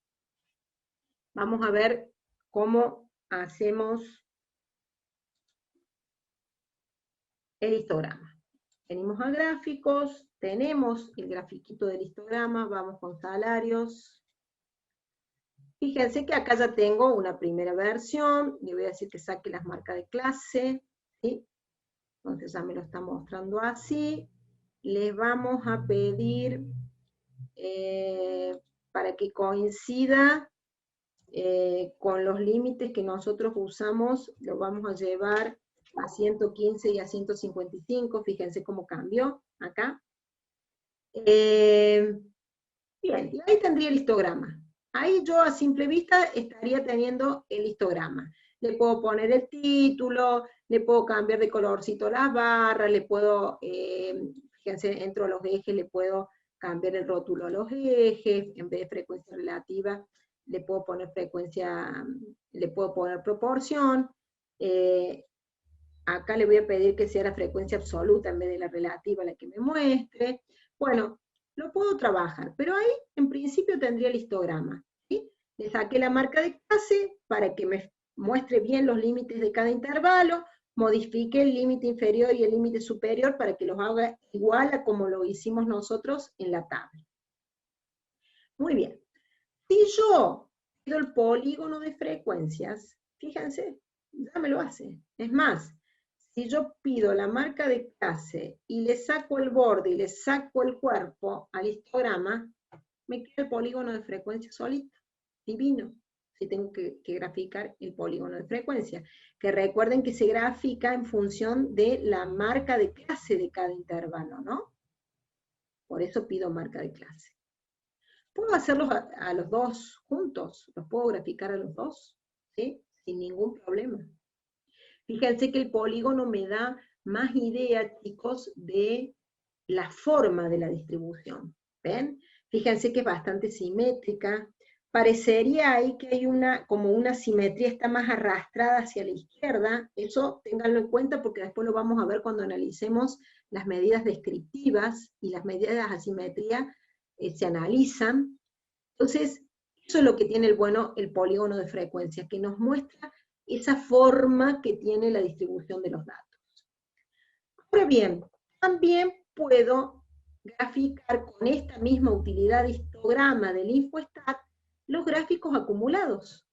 Vamos a ver cómo hacemos el histograma. Venimos a gráficos, tenemos el grafiquito del histograma, vamos con salarios. Fíjense que acá ya tengo una primera versión, le voy a decir que saque las marcas de clase, ¿sí? Entonces ya me lo está mostrando así. Les vamos a pedir, para que coincida con los límites que nosotros usamos, lo vamos a llevar a 115 y a 155, fíjense cómo cambió acá. Bien, y ahí tendría el histograma. Ahí yo a simple vista estaría teniendo el histograma. Le puedo poner el título, le puedo cambiar de colorcito las barras, le puedo, fíjense, entro a los ejes, le puedo cambiar el rótulo a los ejes, en vez de frecuencia relativa, le puedo poner frecuencia, le puedo poner proporción. Acá le voy a pedir que sea la frecuencia absoluta en vez de la relativa la que me muestre. Bueno, lo puedo trabajar, pero ahí en principio tendría el histograma, ¿sí? Le saqué la marca de clase para que me muestre bien los límites de cada intervalo, modifique el límite inferior y el límite superior para que los haga igual a como lo hicimos nosotros en la tabla. Muy bien. Si yo pido el polígono de frecuencias, fíjense, ya me lo hace. Es más, si yo pido la marca de clase y le saco el borde y le saco el cuerpo al histograma, me queda el polígono de frecuencia solito, divino, si tengo que graficar el polígono de frecuencia. Que recuerden que se grafica en función de la marca de clase de cada intervalo, ¿no? Por eso pido marca de clase. Puedo hacerlos a los dos juntos, los puedo graficar a los dos, ¿sí? Sin ningún problema. Fíjense que el polígono me da más idea, chicos, de la forma de la distribución. ¿Ven? Fíjense que es bastante simétrica. Parecería ahí que hay como una simetría, está más arrastrada hacia la izquierda. Eso ténganlo en cuenta porque después lo vamos a ver cuando analicemos las medidas descriptivas y las medidas de asimetría se analizan. Entonces, eso es lo que tiene el polígono de frecuencia, que nos muestra esa forma que tiene la distribución de los datos. Ahora bien, también puedo graficar con esta misma utilidad de histograma del InfoStat los gráficos acumulados.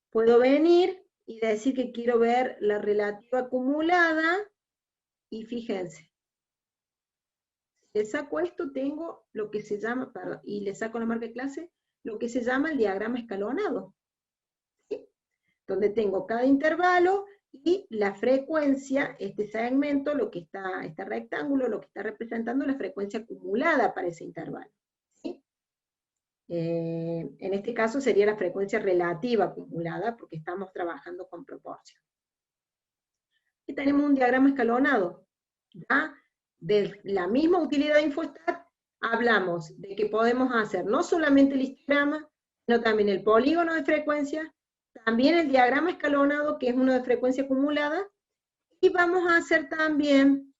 Puedo venir y decir que quiero ver la relativa acumulada, y fíjense, si le saco esto, tengo lo que se llama, perdón, y le saco la marca de clase, lo que se llama el diagrama escalonado, ¿sí? Donde tengo cada intervalo y la frecuencia, este segmento, este rectángulo, lo que está representando la frecuencia acumulada para ese intervalo, ¿sí? En este caso sería la frecuencia relativa acumulada, porque estamos trabajando con proporción. Y tenemos un diagrama escalonado, ¿ya? De la misma utilidad de InfoStat, hablamos de que podemos hacer no solamente el histograma, sino también el polígono de frecuencia, también el diagrama escalonado, que es uno de frecuencia acumulada, y vamos a hacer también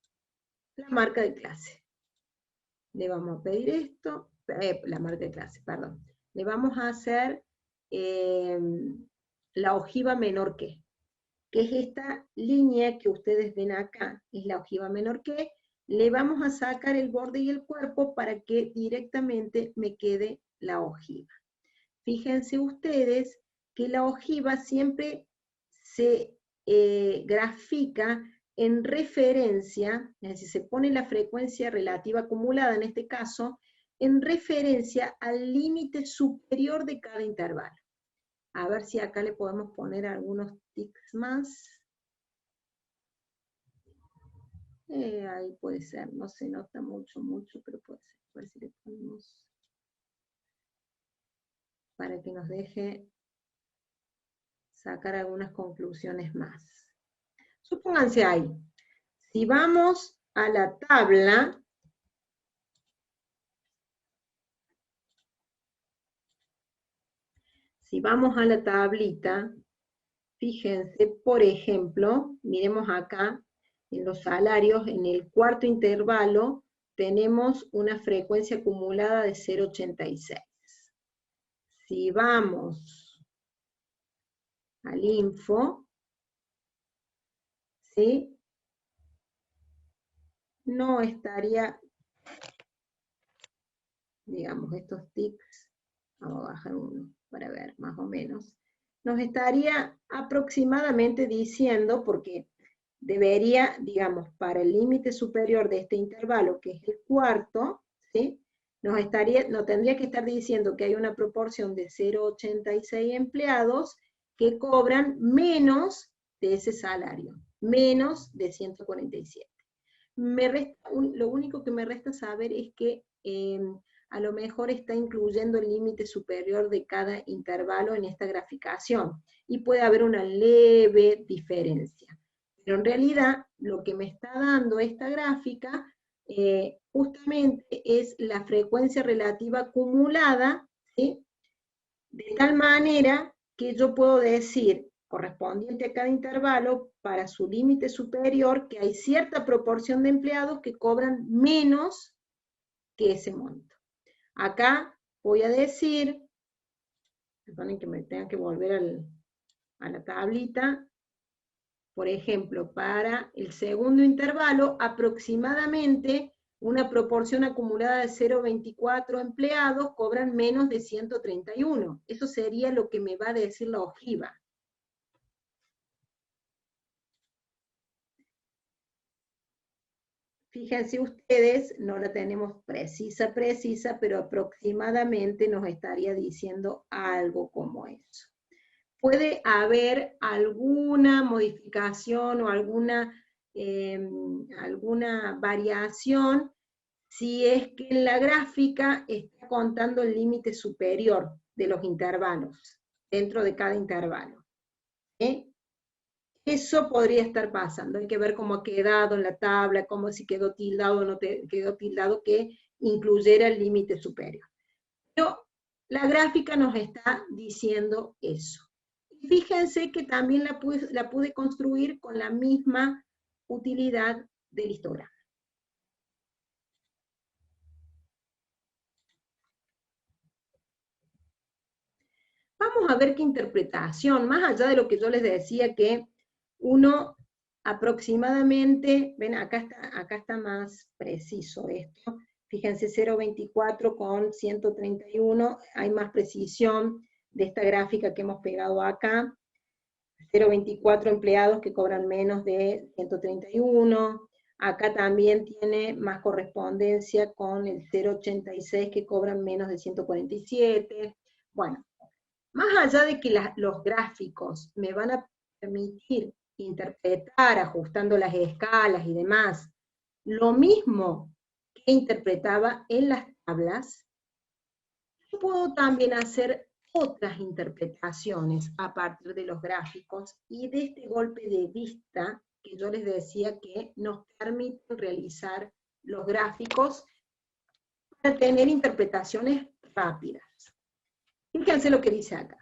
la marca de clase. Le vamos a pedir esto, la marca de clase, perdón. Le vamos a hacer la ojiva menor que es esta línea que ustedes ven acá, es la ojiva menor que, le vamos a sacar el borde y el cuerpo para que directamente me quede la ojiva. Fíjense ustedes que la ojiva siempre se grafica en referencia, es decir, se pone la frecuencia relativa acumulada en este caso, en referencia al límite superior de cada intervalo. A ver si acá le podemos poner algunos tics más. Ahí puede ser, no se nota mucho, pero puede ser. A ver si le ponemos para que nos deje sacar algunas conclusiones más. Supónganse ahí, si vamos a la tabla, si vamos a la tablita, fíjense, por ejemplo, miremos acá, en los salarios, en el cuarto intervalo, tenemos una frecuencia acumulada de 0,86. Si vamos al info, ¿sí? no estaría, digamos, estos tics, vamos a bajar uno para ver más o menos, nos estaría aproximadamente diciendo, porque debería, digamos, para el límite superior de este intervalo, que es el cuarto, ¿sí? Nos tendría que estar diciendo que hay una proporción de 0,86 empleados que cobran menos de ese salario, menos de 147. Lo único que me resta saber es que a lo mejor está incluyendo el límite superior de cada intervalo en esta graficación, y puede haber una leve diferencia. Pero en realidad, lo que me está dando esta gráfica justamente es la frecuencia relativa acumulada, ¿sí? De tal manera que yo puedo decir, correspondiente a cada intervalo, para su límite superior, que hay cierta proporción de empleados que cobran menos que ese monto. Acá voy a decir, perdonen que me tenga que volver a la tablita, por ejemplo, para el segundo intervalo, aproximadamente una proporción acumulada de 0,24 empleados cobran menos de 131. Eso sería lo que me va a decir la ojiva. Fíjense ustedes, no la tenemos precisa, pero aproximadamente nos estaría diciendo algo como eso. Puede haber alguna modificación o alguna variación si es que en la gráfica está contando el límite superior de los intervalos, dentro de cada intervalo. Eso podría estar pasando, hay que ver cómo ha quedado en la tabla, cómo si quedó tildado o no quedó tildado, que incluyera el límite superior. Pero la gráfica nos está diciendo eso. Fíjense que también la pude construir con la misma utilidad del histograma. Vamos a ver qué interpretación, más allá de lo que yo les decía, que uno aproximadamente, ven, acá está más preciso esto, fíjense 0,24 con 131, hay más precisión de esta gráfica que hemos pegado acá, 0,24 empleados que cobran menos de 131, acá también tiene más correspondencia con el 0,86 que cobran menos de 147, bueno, más allá de que los gráficos me van a permitir interpretar, ajustando las escalas y demás, lo mismo que interpretaba en las tablas, yo puedo también hacer otras interpretaciones a partir de los gráficos y de este golpe de vista que yo les decía que nos permite realizar los gráficos para tener interpretaciones rápidas. Fíjense lo que dice acá.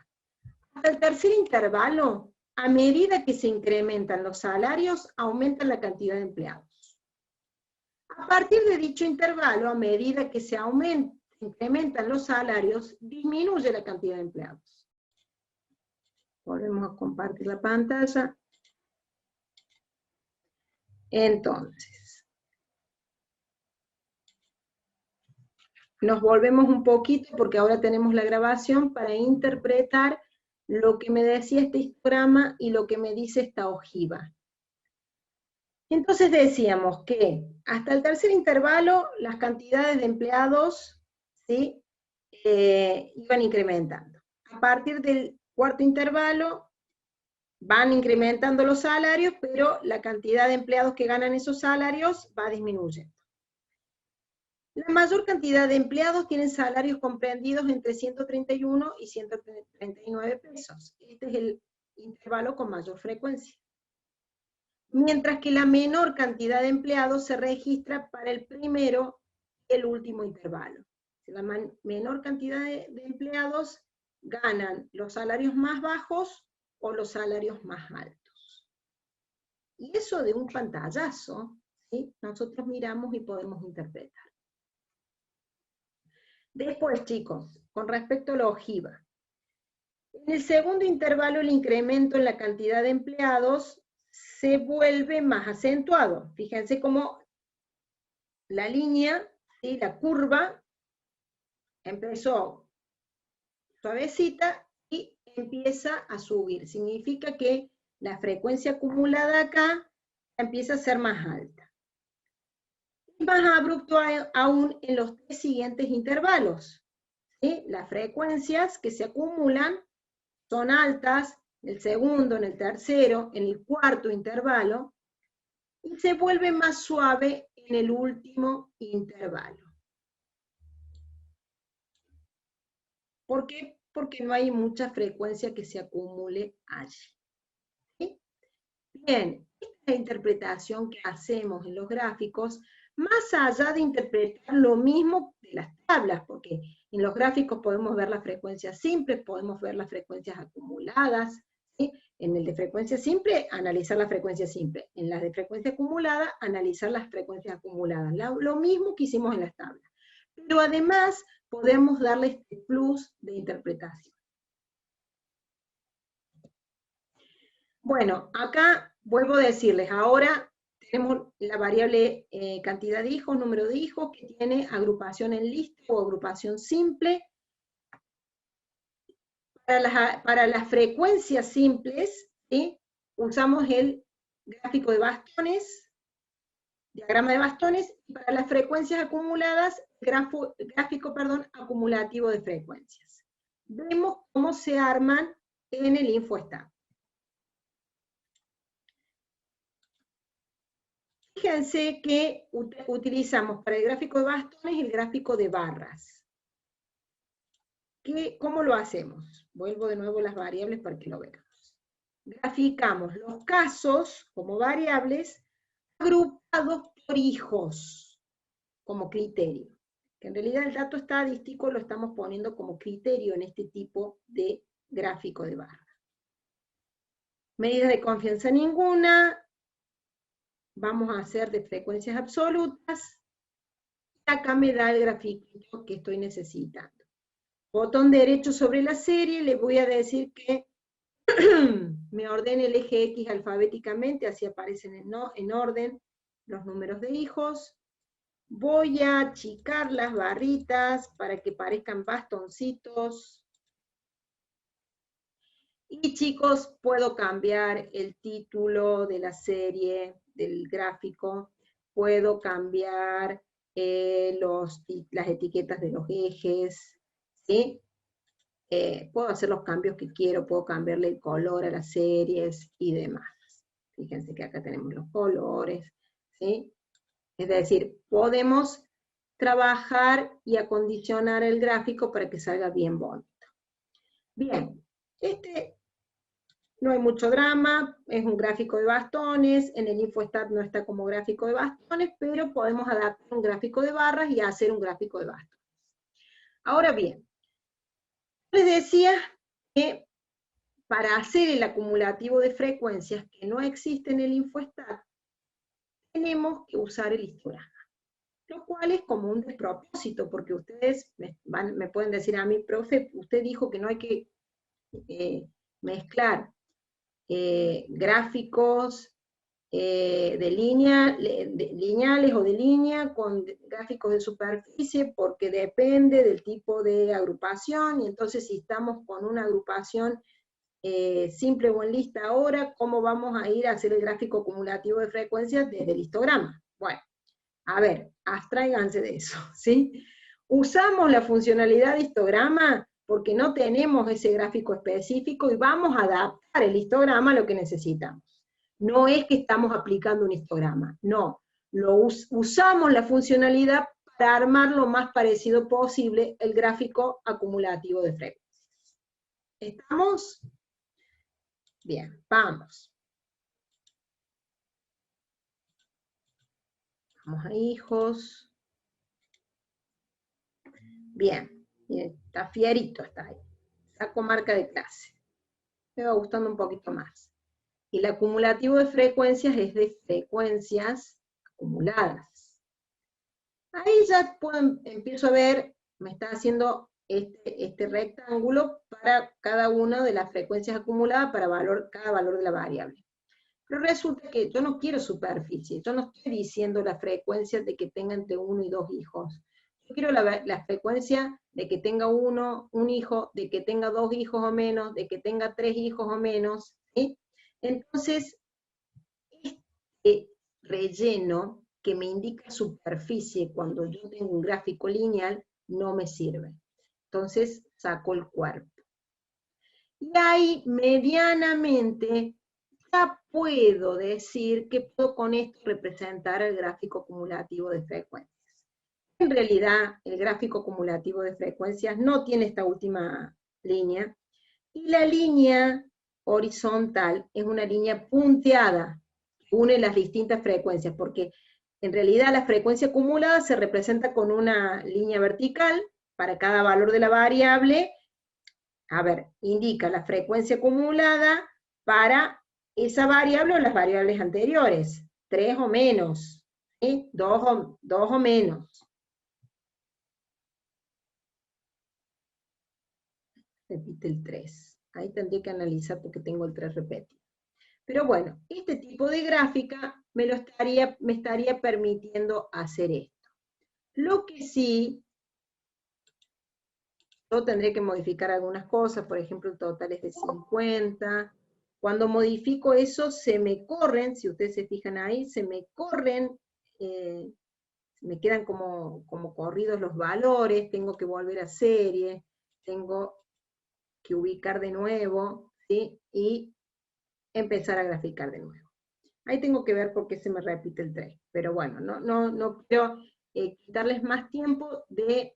Hasta el tercer intervalo, a medida que se incrementan los salarios, aumenta la cantidad de empleados. A partir de dicho intervalo, a medida que se incrementan los salarios, disminuye la cantidad de empleados. Volvemos a compartir la pantalla. Entonces, nos volvemos un poquito, porque ahora tenemos la grabación, para interpretar lo que me decía este histograma y lo que me dice esta ojiva. Entonces decíamos que hasta el tercer intervalo las cantidades de empleados, ¿sí?, iban incrementando. A partir del cuarto intervalo van incrementando los salarios, pero la cantidad de empleados que ganan esos salarios va disminuyendo. La mayor cantidad de empleados tienen salarios comprendidos entre 131 y 139 pesos. Este es el intervalo con mayor frecuencia. Mientras que la menor cantidad de empleados se registra para el primero y el último intervalo. La menor cantidad de empleados ganan los salarios más bajos o los salarios más altos. Y eso de un pantallazo, ¿sí?, nosotros miramos y podemos interpretar. Después, chicos, con respecto a la ojiva. En el segundo intervalo, el incremento en la cantidad de empleados se vuelve más acentuado. Fíjense cómo la línea, ¿sí? La curva, empezó suavecita y empieza a subir. Significa que la frecuencia acumulada acá empieza a ser más alta. Y más abrupto aún en los 3 siguientes intervalos. ¿Sí? Las frecuencias que se acumulan son altas en el segundo, en el tercero, en el cuarto intervalo, y se vuelve más suave en el último intervalo. ¿Por qué? Porque no hay mucha frecuencia que se acumule allí. ¿Sí? Bien, esta es la interpretación que hacemos en los gráficos, más allá de interpretar lo mismo de las tablas, porque en los gráficos podemos ver las frecuencias simples, podemos ver las frecuencias acumuladas, ¿sí? En el de frecuencia simple, analizar la frecuencia simple. En las de frecuencia acumulada, analizar las frecuencias acumuladas. Lo mismo que hicimos en las tablas. Pero además, podemos darle este plus de interpretación. Bueno, acá vuelvo a decirles, ahora tenemos la variable cantidad de hijos, número de hijos, que tiene agrupación en lista o agrupación simple. Para las frecuencias simples, ¿sí? Usamos el gráfico de bastones, diagrama de bastones, y para las frecuencias acumuladas, gráfico acumulativo de frecuencias. Vemos cómo se arman en el InfoStat. Fíjense que utilizamos para el gráfico de bastones el gráfico de barras. ¿Cómo lo hacemos? Vuelvo de nuevo a las variables para que lo veamos. Graficamos los casos como variables agrupados por hijos como criterio. Que en realidad el dato estadístico lo estamos poniendo como criterio en este tipo de gráfico de barra. Medidas de confianza ninguna. Vamos a hacer de frecuencias absolutas. Acá me da el grafiquito que estoy necesitando. Botón derecho sobre la serie, le voy a decir que me ordene el eje X alfabéticamente, así aparecen en orden los números de hijos. Voy a achicar las barritas para que parezcan bastoncitos. Y chicos, puedo cambiar el título de la serie, del gráfico, puedo cambiar las etiquetas de los ejes, ¿sí? Puedo hacer los cambios que quiero, puedo cambiarle el color a las series y demás. Fíjense que acá tenemos los colores, ¿sí? Es decir, podemos trabajar y acondicionar el gráfico para que salga bien bonito. Bien, no hay mucho drama, es un gráfico de bastones, en el InfoStat no está como gráfico de bastones, pero podemos adaptar un gráfico de barras y hacer un gráfico de bastones. Ahora bien, les decía que para hacer el acumulativo de frecuencias que no existe en el InfoStat, tenemos que usar el histograma. Lo cual es como un despropósito, porque ustedes me pueden decir a mí, profe, usted dijo que no hay que mezclar gráficos lineales o de línea con gráficos de superficie, porque depende del tipo de agrupación, y entonces si estamos con una agrupación simple o en lista ahora, ¿cómo vamos a ir a hacer el gráfico acumulativo de frecuencias desde el histograma? Bueno, a ver, abstráiganse de eso, ¿sí? Usamos la funcionalidad de histograma porque no tenemos ese gráfico específico y vamos a adaptar el histograma a lo que necesitamos. No es que estamos aplicando un histograma, no. Usamos la funcionalidad para armar lo más parecido posible el gráfico acumulativo de frecuencias. ¿Estamos? Bien, vamos. Vamos a hijos. Bien, está fierito, está ahí. Saco marca de clase. Me va gustando un poquito más. Y el acumulativo de frecuencias es de frecuencias acumuladas. Ahí ya empiezo a ver, me está haciendo este rectángulo para cada una de las frecuencias acumuladas para cada valor de la variable. Pero resulta que yo no quiero superficie, yo no estoy diciendo la frecuencia de que tenga entre 1 y 2 hijos. Yo quiero la frecuencia de que tenga un hijo, de que tenga 2 hijos o menos, de que tenga 3 hijos o menos, ¿sí? Entonces, este relleno que me indica superficie cuando yo tengo un gráfico lineal no me sirve. Entonces, saco el cuerpo. Y ahí, medianamente, ya puedo decir que puedo con esto representar el gráfico acumulativo de frecuencias. En realidad, el gráfico acumulativo de frecuencias no tiene esta última línea, y la línea horizontal es una línea punteada, que une las distintas frecuencias, porque en realidad la frecuencia acumulada se representa con una línea vertical para cada valor de la variable. A ver, indica la frecuencia acumulada para esa variable o las variables anteriores, 3 o menos, ¿sí? 2 o menos. Repite el 3. Ahí tendría que analizar porque tengo el 3 repetido. Pero bueno, este tipo de gráfica me estaría permitiendo hacer esto. Lo que sí, yo tendré que modificar algunas cosas, por ejemplo, el total es de 50. Cuando modifico eso, se me corren, si ustedes se fijan ahí, se me corren, me quedan como corridos los valores, tengo que volver a serie, tengo que ubicar de nuevo, ¿sí? Y empezar a graficar de nuevo. Ahí tengo que ver por qué se me repite el 3, pero bueno, no quiero quitarles más tiempo de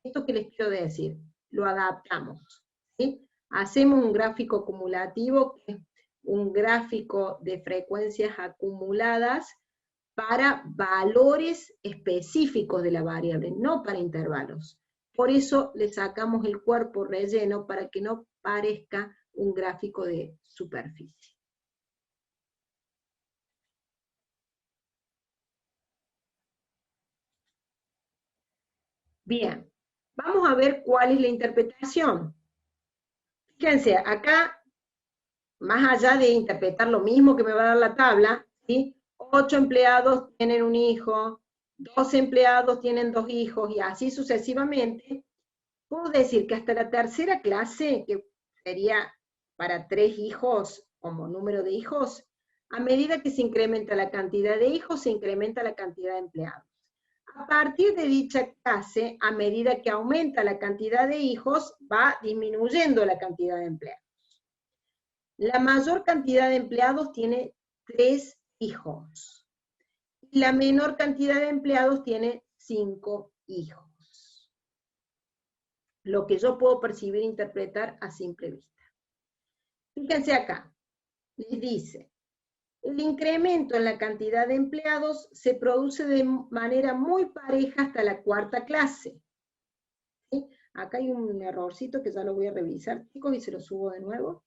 esto que les quiero decir. Lo adaptamos, ¿sí? Hacemos un gráfico acumulativo, que es un gráfico de frecuencias acumuladas para valores específicos de la variable, no para intervalos. Por eso le sacamos el cuerpo relleno para que no parezca un gráfico de superficie. Bien, vamos a ver cuál es la interpretación. Fíjense, acá, más allá de interpretar lo mismo que me va a dar la tabla, ¿sí? 8 empleados tienen un hijo, 12 empleados tienen 2 hijos, y así sucesivamente, puedo decir que hasta la tercera clase, que sería para 3 hijos como número de hijos, a medida que se incrementa la cantidad de hijos, se incrementa la cantidad de empleados. A partir de dicha clase, a medida que aumenta la cantidad de hijos, va disminuyendo la cantidad de empleados. La mayor cantidad de empleados tiene 3 hijos. Y la menor cantidad de empleados tiene 5 hijos. Lo que yo puedo percibir e interpretar a simple vista. Fíjense acá, les dice, el incremento en la cantidad de empleados se produce de manera muy pareja hasta la cuarta clase. ¿Sí? Acá hay un errorcito que ya lo voy a revisar, chicos, y se lo subo de nuevo.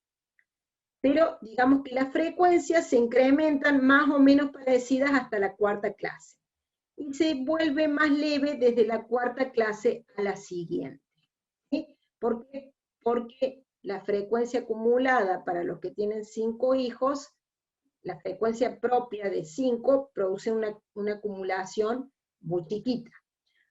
Pero digamos que las frecuencias se incrementan más o menos parecidas hasta la cuarta clase. Y se vuelve más leve desde la cuarta clase a la siguiente. ¿Sí? ¿Por qué? Porque la frecuencia acumulada para los que tienen 5 hijos, la frecuencia propia de 5 produce una acumulación muy chiquita.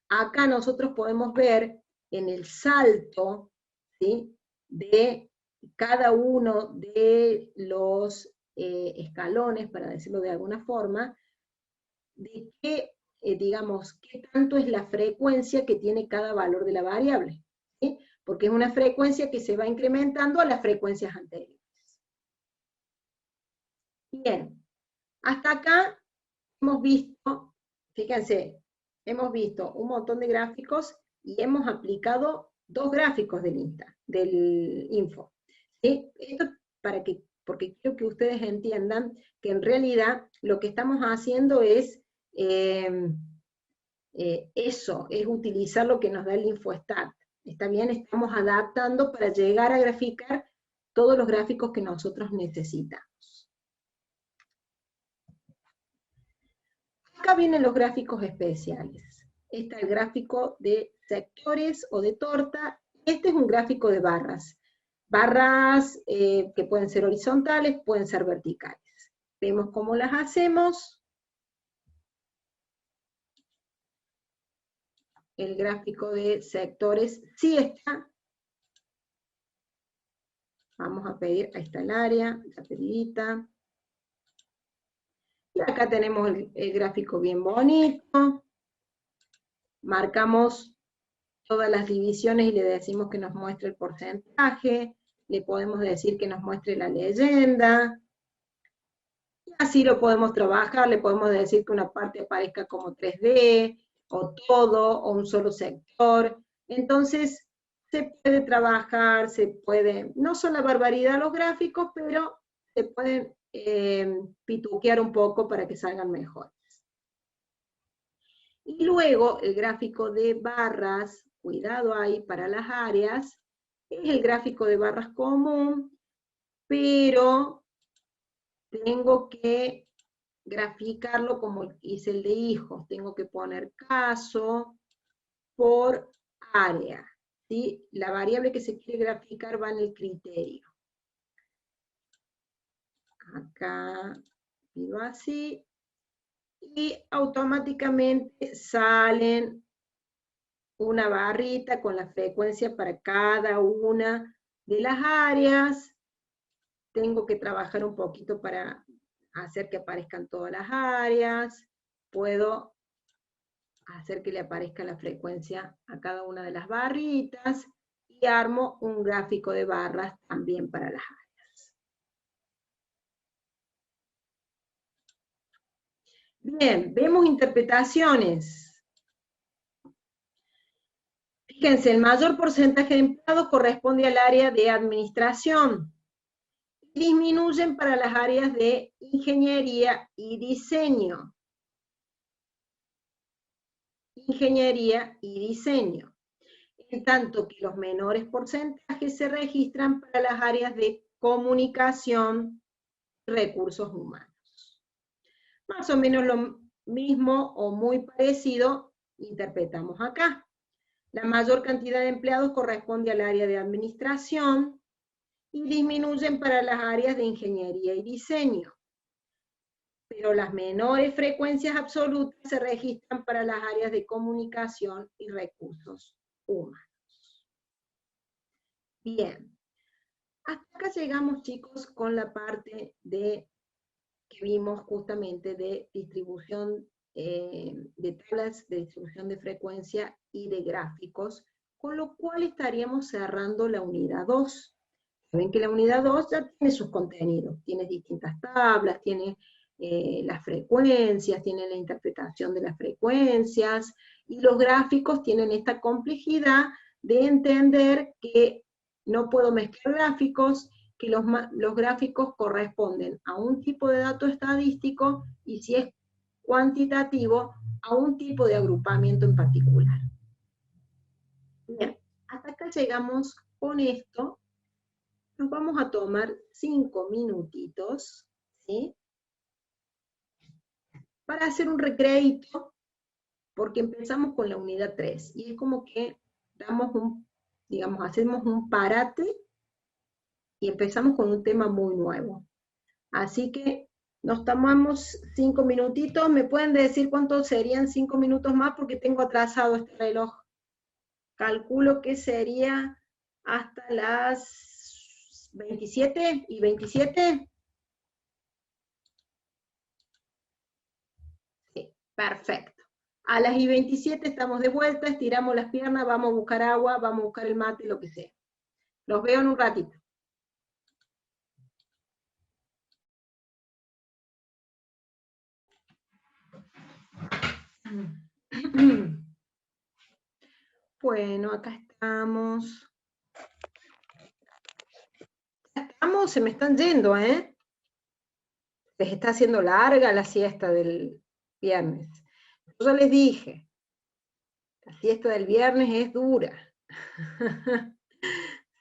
Acá nosotros podemos ver en el salto, ¿sí?, de cada uno de los escalones, para decirlo de alguna forma, de qué, digamos, qué tanto es la frecuencia que tiene cada valor de la variable, ¿sí? Porque es una frecuencia que se va incrementando a las frecuencias anteriores. Bien, hasta acá hemos visto, fíjense, hemos visto un montón de gráficos y hemos aplicado 2 gráficos del info. ¿Sí? Esto porque quiero que ustedes entiendan que en realidad lo que estamos haciendo es eso, es utilizar lo que nos da el InfoStat. ¿Está bien? Estamos adaptando para llegar a graficar todos los gráficos que nosotros necesitamos. Acá vienen los gráficos especiales. Está el gráfico de sectores o de torta. Este es un gráfico de barras. Barras que pueden ser horizontales, pueden ser verticales. Vemos cómo las hacemos. El gráfico de sectores sí está. Vamos a pedir, ahí está el área, la pedidita. Y acá tenemos el gráfico bien bonito. Marcamos todas las divisiones y le decimos que nos muestre el porcentaje. Le podemos decir que nos muestre la leyenda. Y así lo podemos trabajar. Le podemos decir que una parte aparezca como 3D, o todo, o un solo sector. Entonces, se puede trabajar, se puede, no son la barbaridad los gráficos, pero se pueden pituquear un poco para que salgan mejores. Y luego el gráfico de barras, cuidado ahí para las áreas, es el gráfico de barras común, pero tengo que graficarlo como hice el de hijos, tengo que poner caso por área, ¿sí? La variable que se quiere graficar va en el criterio. Acá pido así, y automáticamente salen una barrita con la frecuencia para cada una de las áreas. Tengo que trabajar un poquito para hacer que aparezcan todas las áreas. Puedo hacer que le aparezca la frecuencia a cada una de las barritas y armo un gráfico de barras también para las áreas. Bien, vemos interpretaciones. Fíjense, el mayor porcentaje de empleados corresponde al área de administración. Disminuyen para las áreas de ingeniería y diseño. Ingeniería y diseño. En tanto que los menores porcentajes se registran para las áreas de comunicación y recursos humanos. Más o menos lo mismo o muy parecido interpretamos acá. La mayor cantidad de empleados corresponde al área de administración y disminuyen para las áreas de ingeniería y diseño. Pero las menores frecuencias absolutas se registran para las áreas de comunicación y recursos humanos. Bien, hasta acá llegamos, chicos, con la parte de que vimos justamente de distribución, de tablas de distribución de frecuencia y de gráficos, con lo cual estaríamos cerrando la unidad 2. Ven que la unidad 2 ya tiene sus contenidos, tiene distintas tablas, tiene las frecuencias, tiene la interpretación de las frecuencias, y los gráficos tienen esta complejidad de entender que no puedo mezclar gráficos, que los gráficos corresponden a un tipo de dato estadístico, y si es cuantitativo, a un tipo de agrupamiento en particular. Bien, hasta acá llegamos con esto. Nos vamos a tomar 5 minutitos, ¿sí? Para hacer un recreito, porque empezamos con la unidad 3, y es como que damos digamos, hacemos un parate, y empezamos con un tema muy nuevo. Así que nos tomamos 5 minutitos. ¿Me pueden decir cuántos serían 5 minutos más? Porque tengo atrasado este reloj. Calculo que sería hasta las 27 y 27. Sí, perfecto. A las y 27 estamos de vuelta, estiramos las piernas, vamos a buscar agua, vamos a buscar el mate, lo que sea. Los veo en un ratito. Bueno, acá estamos. Estamos, se me están yendo, ¿eh? Les está haciendo larga la siesta del viernes. Yo ya les dije, la siesta del viernes es dura.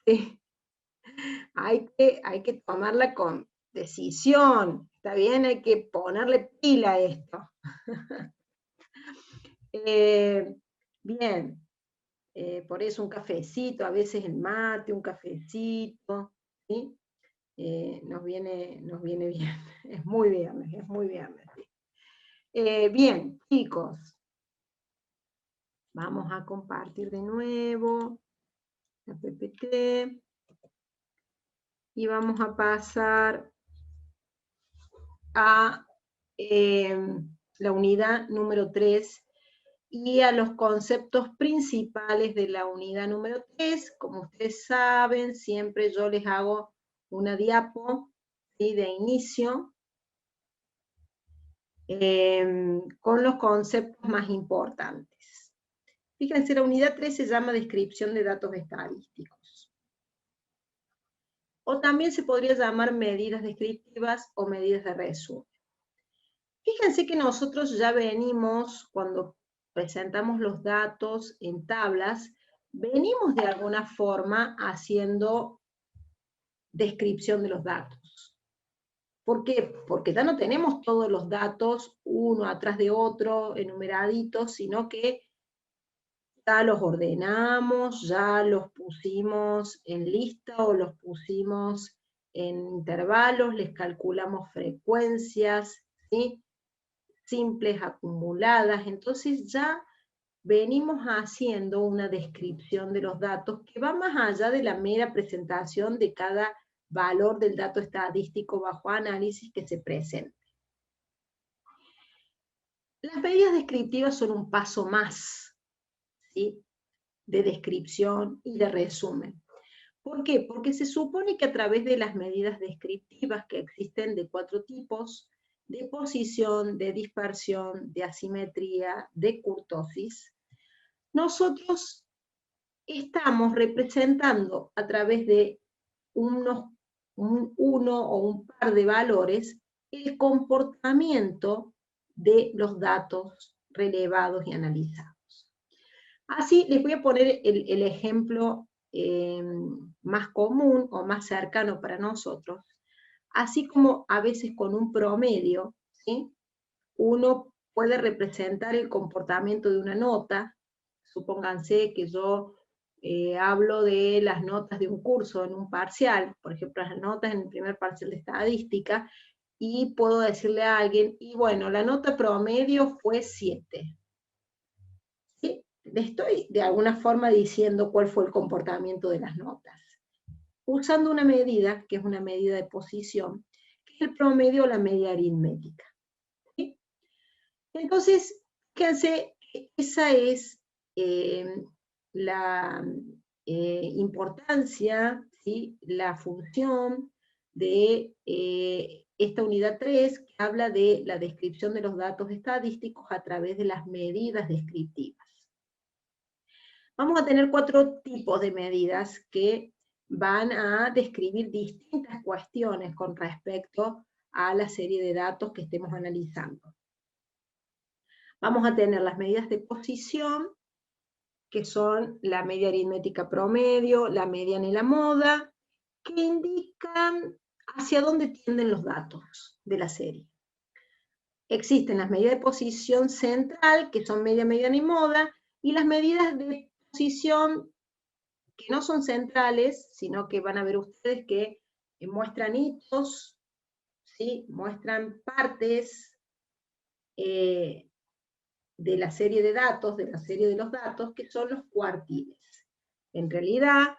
Sí. Hay que tomarla con decisión. Está bien, hay que ponerle pila a esto. Bien. Por eso un cafecito, a veces el mate, un cafecito, ¿sí? nos viene bien. Es muy viernes, es muy viernes. Bien, chicos. Vamos a compartir de nuevo la PPT. Y vamos a pasar a la unidad número 3 y a los conceptos principales de la unidad número 3. Como ustedes saben, siempre yo les hago una diapo, ¿sí?, de inicio con los conceptos más importantes. Fíjense, la unidad 3 se llama descripción de datos estadísticos. O también se podría llamar medidas descriptivas o medidas de resumen. Fíjense que nosotros ya venimos, cuando presentamos los datos en tablas, venimos de alguna forma haciendo descripción de los datos. ¿Por qué? Porque ya no tenemos todos los datos uno atrás de otro, enumeraditos, sino que ya los ordenamos, ya los pusimos en lista o los pusimos en intervalos, les calculamos frecuencias, ¿sí?, simples, acumuladas. Entonces ya venimos haciendo una descripción de los datos que va más allá de la mera presentación de cada valor del dato estadístico bajo análisis que se presente. Las medidas descriptivas son un paso más, ¿sí?, de descripción y de resumen. ¿Por qué? Porque se supone que a través de las medidas descriptivas, que existen de 4 tipos, de posición, de dispersión, de asimetría, de kurtosis, nosotros estamos representando a través de uno o un par de valores el comportamiento de los datos relevados y analizados. Así les voy a poner el ejemplo más común o más cercano para nosotros. Así como a veces con un promedio, ¿sí?, uno puede representar el comportamiento de una nota. Supónganse que yo hablo de las notas de un curso en un parcial, por ejemplo, las notas en el primer parcial de estadística, y puedo decirle a alguien, y bueno, la nota promedio fue 7. ¿Sí? Le estoy de alguna forma diciendo cuál fue el comportamiento de las notas, usando una medida, que es una medida de posición, que es el promedio o la media aritmética. ¿Sí? Entonces, fíjense, esa es la importancia, ¿sí?, la función de esta unidad 3, que habla de la descripción de los datos estadísticos a través de las medidas descriptivas. Vamos a tener 4 tipos de medidas que van a describir distintas cuestiones con respecto a la serie de datos que estemos analizando. Vamos a tener las medidas de posición, que son la media aritmética promedio, la mediana y la moda, que indican hacia dónde tienden los datos de la serie. Existen las medidas de posición central, que son media, mediana y moda, y las medidas de posición que no son centrales, sino que van a ver ustedes que muestran hitos, ¿sí?, muestran partes de la serie de datos, de la serie de los datos, que son los cuartiles. En realidad,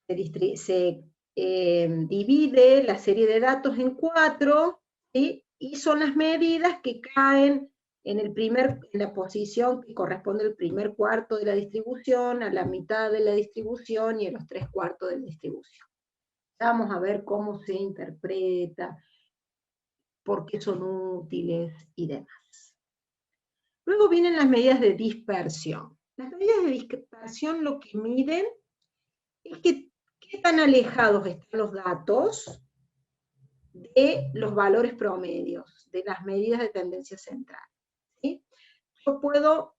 se divide la serie de datos en 4, ¿sí?, y son las medidas que caen en la posición que corresponde al primer cuarto de la distribución, a la mitad de la distribución y a los 3/4 de la distribución. Vamos a ver cómo se interpreta, por qué son útiles y demás. Luego vienen las medidas de dispersión. Las medidas de dispersión lo que miden es qué tan alejados están los datos de los valores promedios, de las medidas de tendencia central. ¿Sí? Yo puedo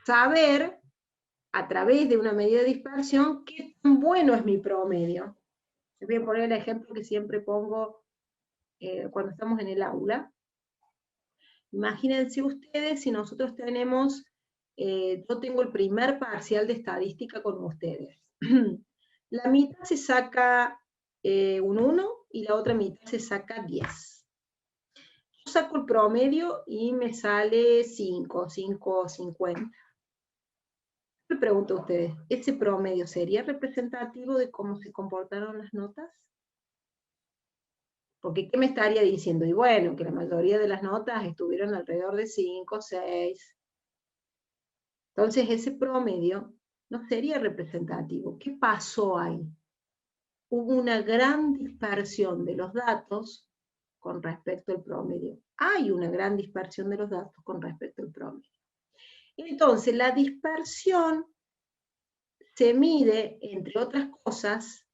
saber, a través de una medida de dispersión, qué tan bueno es mi promedio. Les voy a poner el ejemplo que siempre pongo cuando estamos en el aula. Imagínense ustedes si nosotros tenemos, yo tengo el primer parcial de estadística con ustedes. La mitad se saca un 1 y la otra mitad se saca 10. Yo saco el promedio y me sale 5,50. Me pregunto a ustedes, ¿ese promedio sería representativo de cómo se comportaron las notas? Porque, ¿qué me estaría diciendo? Y bueno, que la mayoría de las notas estuvieron alrededor de 5, 6. Entonces, ese promedio no sería representativo. ¿Qué pasó ahí? Hubo una gran dispersión de los datos con respecto al promedio. Hay una gran dispersión de los datos con respecto al promedio. Entonces, la dispersión se mide, entre otras cosas,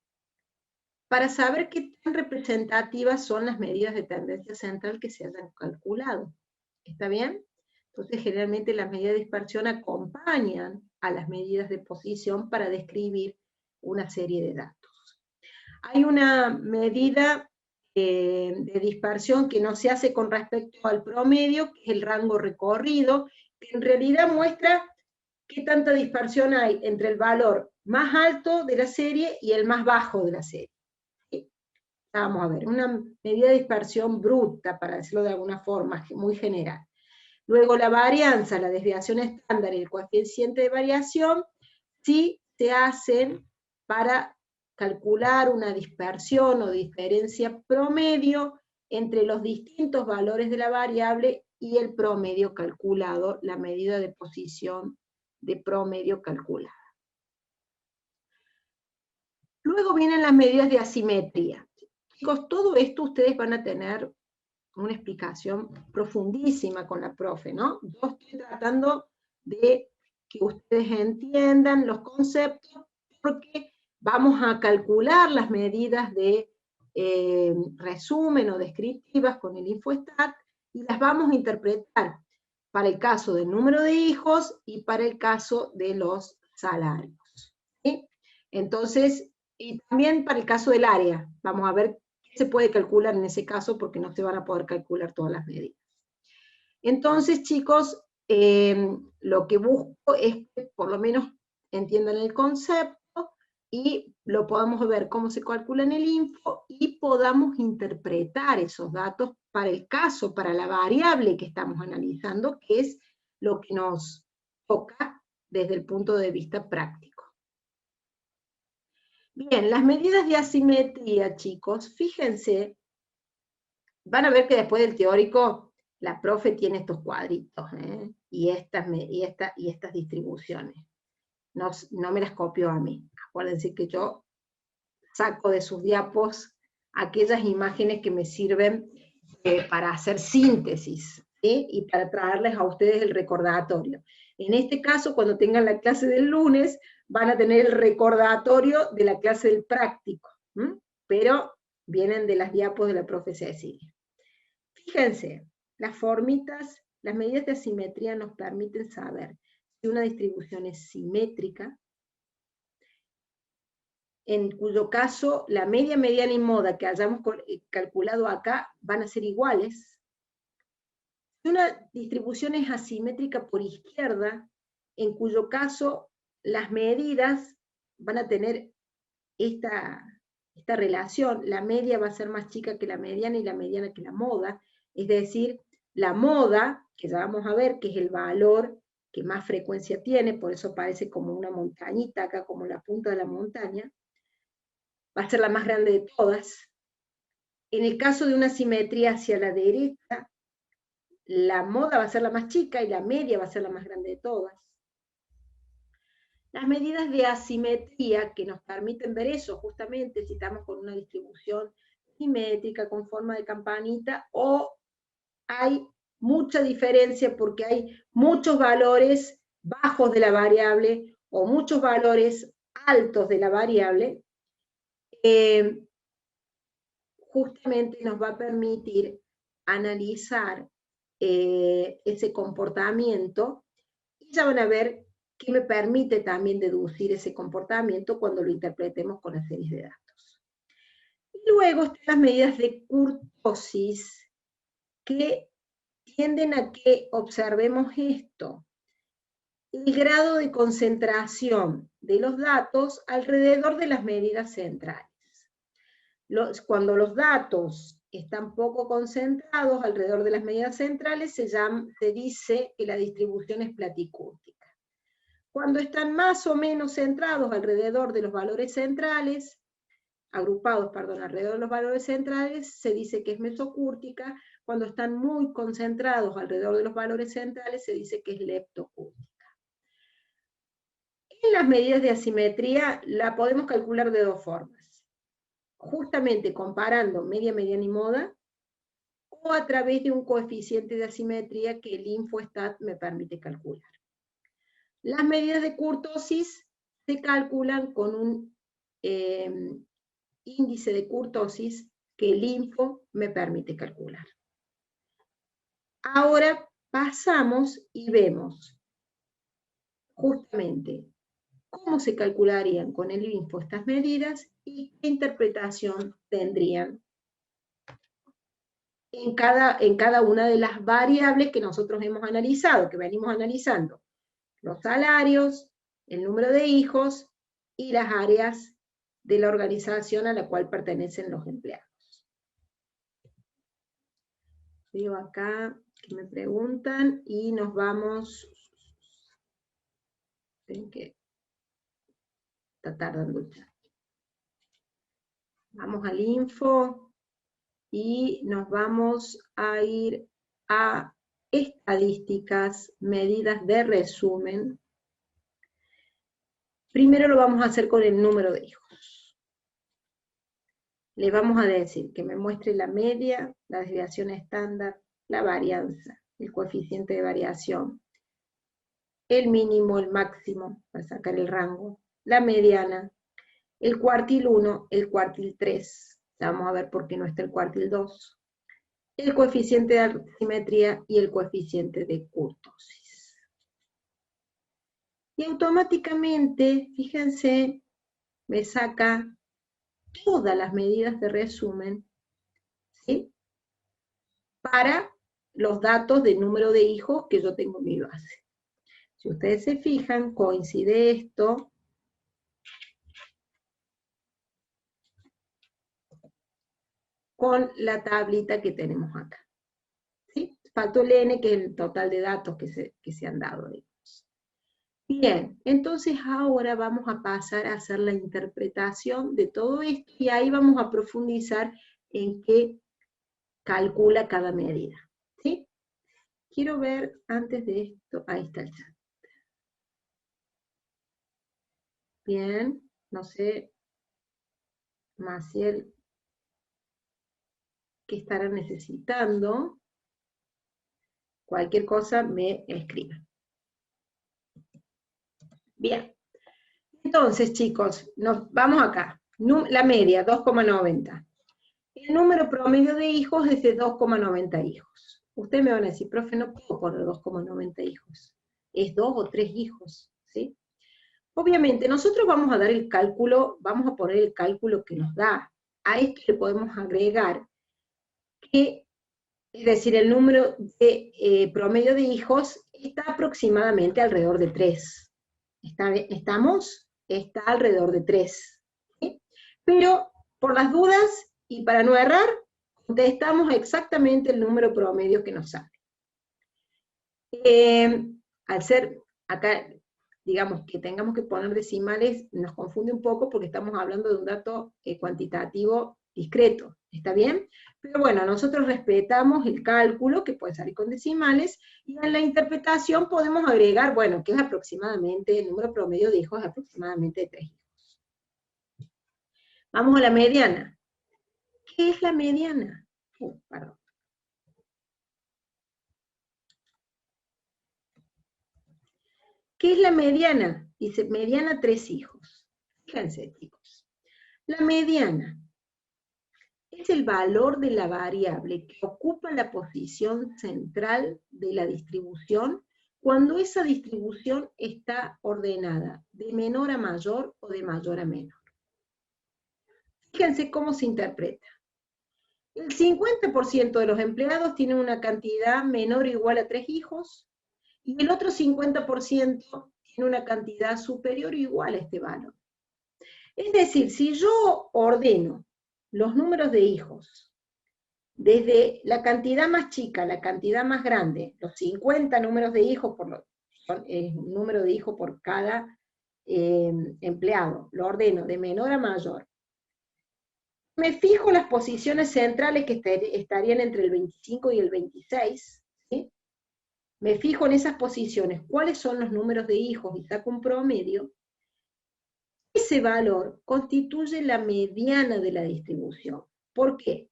para saber qué tan representativas son las medidas de tendencia central que se hayan calculado. ¿Está bien? Entonces, generalmente las medidas de dispersión acompañan a las medidas de posición para describir una serie de datos. Hay una medida de dispersión que no se hace con respecto al promedio, que es el rango recorrido, que en realidad muestra qué tanta dispersión hay entre el valor más alto de la serie y el más bajo de la serie. ¿Sí? Vamos a ver, una medida de dispersión bruta, para decirlo de alguna forma, muy general. Luego la varianza, la desviación estándar y el coeficiente de variación, sí se hacen para calcular una dispersión o diferencia promedio entre los distintos valores de la variable y el promedio calculado, la medida de posición de promedio calculada. Luego vienen las medidas de asimetría. Chicos, todo esto ustedes van a tener una explicación profundísima con la profe, ¿no? Yo estoy tratando de que ustedes entiendan los conceptos, porque vamos a calcular las medidas de resumen o descriptivas con el InfoStat, y las vamos a interpretar para el caso del número de hijos y para el caso de los salarios. ¿Sí? Entonces, y también para el caso del área, vamos a ver qué se puede calcular en ese caso, porque no se van a poder calcular todas las medidas. Entonces, chicos, lo que busco es que por lo menos entiendan el concepto y lo podamos ver cómo se calcula en el info y podamos interpretar esos datos para el caso, para la variable que estamos analizando, que es lo que nos toca desde el punto de vista práctico. Bien, las medidas de asimetría, chicos, fíjense, van a ver que después del teórico la profe tiene estos cuadritos, y estas distribuciones. No me las copió a mí. Acuérdense que yo saco de sus diapos aquellas imágenes que me sirven para hacer síntesis, ¿sí? Y para traerles a ustedes el recordatorio. En este caso, cuando tengan la clase del lunes, van a tener el recordatorio de la clase del práctico, pero vienen de las diapos de la profe Cecilia. Fíjense, las formitas, las medidas de asimetría nos permiten saber si una distribución es simétrica, en cuyo caso la media, mediana y moda que hayamos calculado acá van a ser iguales. Si una distribución es asimétrica por izquierda, en cuyo caso las medidas van a tener esta relación, la media va a ser más chica que la mediana y la mediana que la moda, es decir, la moda, que ya vamos a ver que es el valor que más frecuencia tiene, por eso parece como una montañita acá, como la punta de la montaña, va a ser la más grande de todas. En el caso de una simetría hacia la derecha, la moda va a ser la más chica y la media va a ser la más grande de todas. Las medidas de asimetría que nos permiten ver eso, justamente si estamos con una distribución simétrica con forma de campanita, o hay mucha diferencia porque hay muchos valores bajos de la variable o muchos valores altos de la variable, justamente nos va a permitir analizar ese comportamiento, y ya van a ver que me permite también deducir ese comportamiento cuando lo interpretemos con las series de datos. Y luego están las medidas de kurtosis, que tienden a que observemos esto. El grado de concentración de los datos alrededor de las medidas centrales. Cuando los datos están poco concentrados alrededor de las medidas centrales, se dice que la distribución es platicúrtica. Cuando están más o menos centrados alrededor de los valores centrales, agrupados, perdón, alrededor de los valores centrales, se dice que es mesocúrtica. Cuando están muy concentrados alrededor de los valores centrales, se dice que es leptocúrtica. En las medidas de asimetría la podemos calcular de dos formas. Justamente comparando media, mediana y moda, o a través de un coeficiente de asimetría que el InfoStat me permite calcular. Las medidas de kurtosis se calculan con un índice de kurtosis que el Info me permite calcular. Ahora pasamos y vemos justamente cómo se calcularían con el Info estas medidas y qué interpretación tendrían en cada una de las variables que nosotros hemos analizado, que venimos analizando. Los salarios, el número de hijos y las áreas de la organización a la cual pertenecen los empleados. Veo acá que me preguntan y nos vamos. Ven que está tardando el chat. Vamos al info y nos vamos a ir a estadísticas, medidas de resumen. Primero lo vamos a hacer con el número de hijos. Le vamos a decir que me muestre la media, la desviación estándar, la varianza, el coeficiente de variación, el mínimo, el máximo, para sacar el rango, la mediana, el cuartil 1, el cuartil 3, vamos a ver por qué no está el cuartil 2, el coeficiente de asimetría y el coeficiente de kurtosis. Y automáticamente, fíjense, me saca todas las medidas de resumen, ¿sí?, para los datos de número de hijos que yo tengo en mi base. Si ustedes se fijan, coincide esto con la tablita que tenemos acá. ¿Sí? Faltó el N, que es el total de datos que se han dado. Bien, entonces ahora vamos a pasar a hacer la interpretación de todo esto, y ahí vamos a profundizar en qué calcula cada medida. ¿Sí? Quiero ver antes de esto, ahí está el chat. Bien, no sé, Maciel, ¿qué estará necesitando? Cualquier cosa me escribe. Bien, entonces chicos, nos vamos acá. La media, 2,90. El número promedio de hijos es de 2,90 hijos. Ustedes me van a decir, profe, no puedo poner 2,90 hijos. Es 2 o 3 hijos, ¿sí? Obviamente, nosotros vamos a dar el cálculo, vamos a poner el cálculo que nos da. A esto le podemos agregar que, es decir, el número de promedio de hijos está aproximadamente alrededor de 3. ¿Estamos? Está alrededor de 3. ¿Sí? Pero, por las dudas y para no errar, contestamos exactamente el número promedio que nos sale. Al ser acá, digamos, que tengamos que poner decimales, nos confunde un poco porque estamos hablando de un dato cuantitativo discreto, ¿está bien? Pero bueno, nosotros respetamos el cálculo, que puede salir con decimales, y en la interpretación podemos agregar, bueno, que es aproximadamente, el número promedio de hijos es aproximadamente de 3 hijos. Vamos a la mediana. ¿Qué es la mediana? Perdón. ¿Qué es la mediana? Dice, mediana 3 hijos. Fíjense, chicos. La mediana es el valor de la variable que ocupa la posición central de la distribución cuando esa distribución está ordenada de menor a mayor o de mayor a menor. Fíjense cómo se interpreta. El 50% de los empleados tienen una cantidad menor o igual a 3 hijos, y el otro 50% tiene una cantidad superior o igual a este valor. Es decir, si yo ordeno los números de hijos desde la cantidad más chica a la cantidad más grande, los 50 números de hijos, un número de hijos por cada empleado, lo ordeno de menor a mayor. Me fijo las posiciones centrales que estarían entre el 25 y el 26, ¿sí? Me fijo en esas posiciones, cuáles son los números de hijos y saco un promedio. Ese valor constituye la mediana de la distribución. ¿Por qué?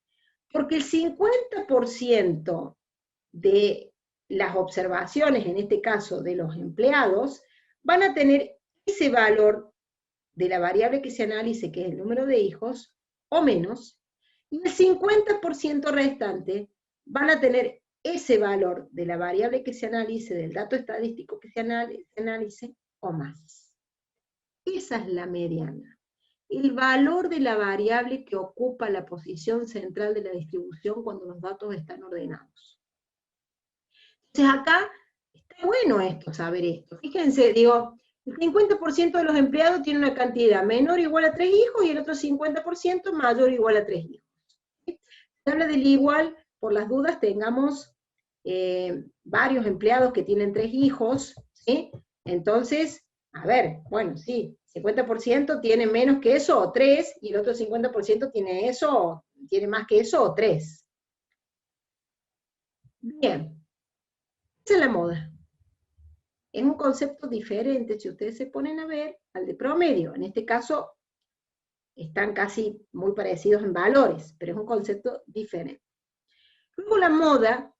Porque el 50% de las observaciones, en este caso de los empleados, van a tener ese valor de la variable que se analice, que es el número de hijos, o menos, y el 50% restante van a tener ese valor de la variable que se analice, del dato estadístico que se analice, o más. Esa es la mediana. El valor de la variable que ocupa la posición central de la distribución cuando los datos están ordenados. Entonces acá está bueno esto, saber esto. Fíjense, digo, el 50% de los empleados tiene una cantidad menor o igual a 3 hijos y el otro 50% mayor o igual a 3 hijos. ¿Sí? Se habla del igual, por las dudas tengamos varios empleados que tienen 3 hijos, ¿sí? Entonces, a ver, bueno, sí, 50% tiene menos que eso o 3, y el otro 50% tiene eso, tiene más que eso o 3. Bien, esa es la moda. Es un concepto diferente, si ustedes se ponen a ver, al de promedio. En este caso, están casi muy parecidos en valores, pero es un concepto diferente. Luego la moda,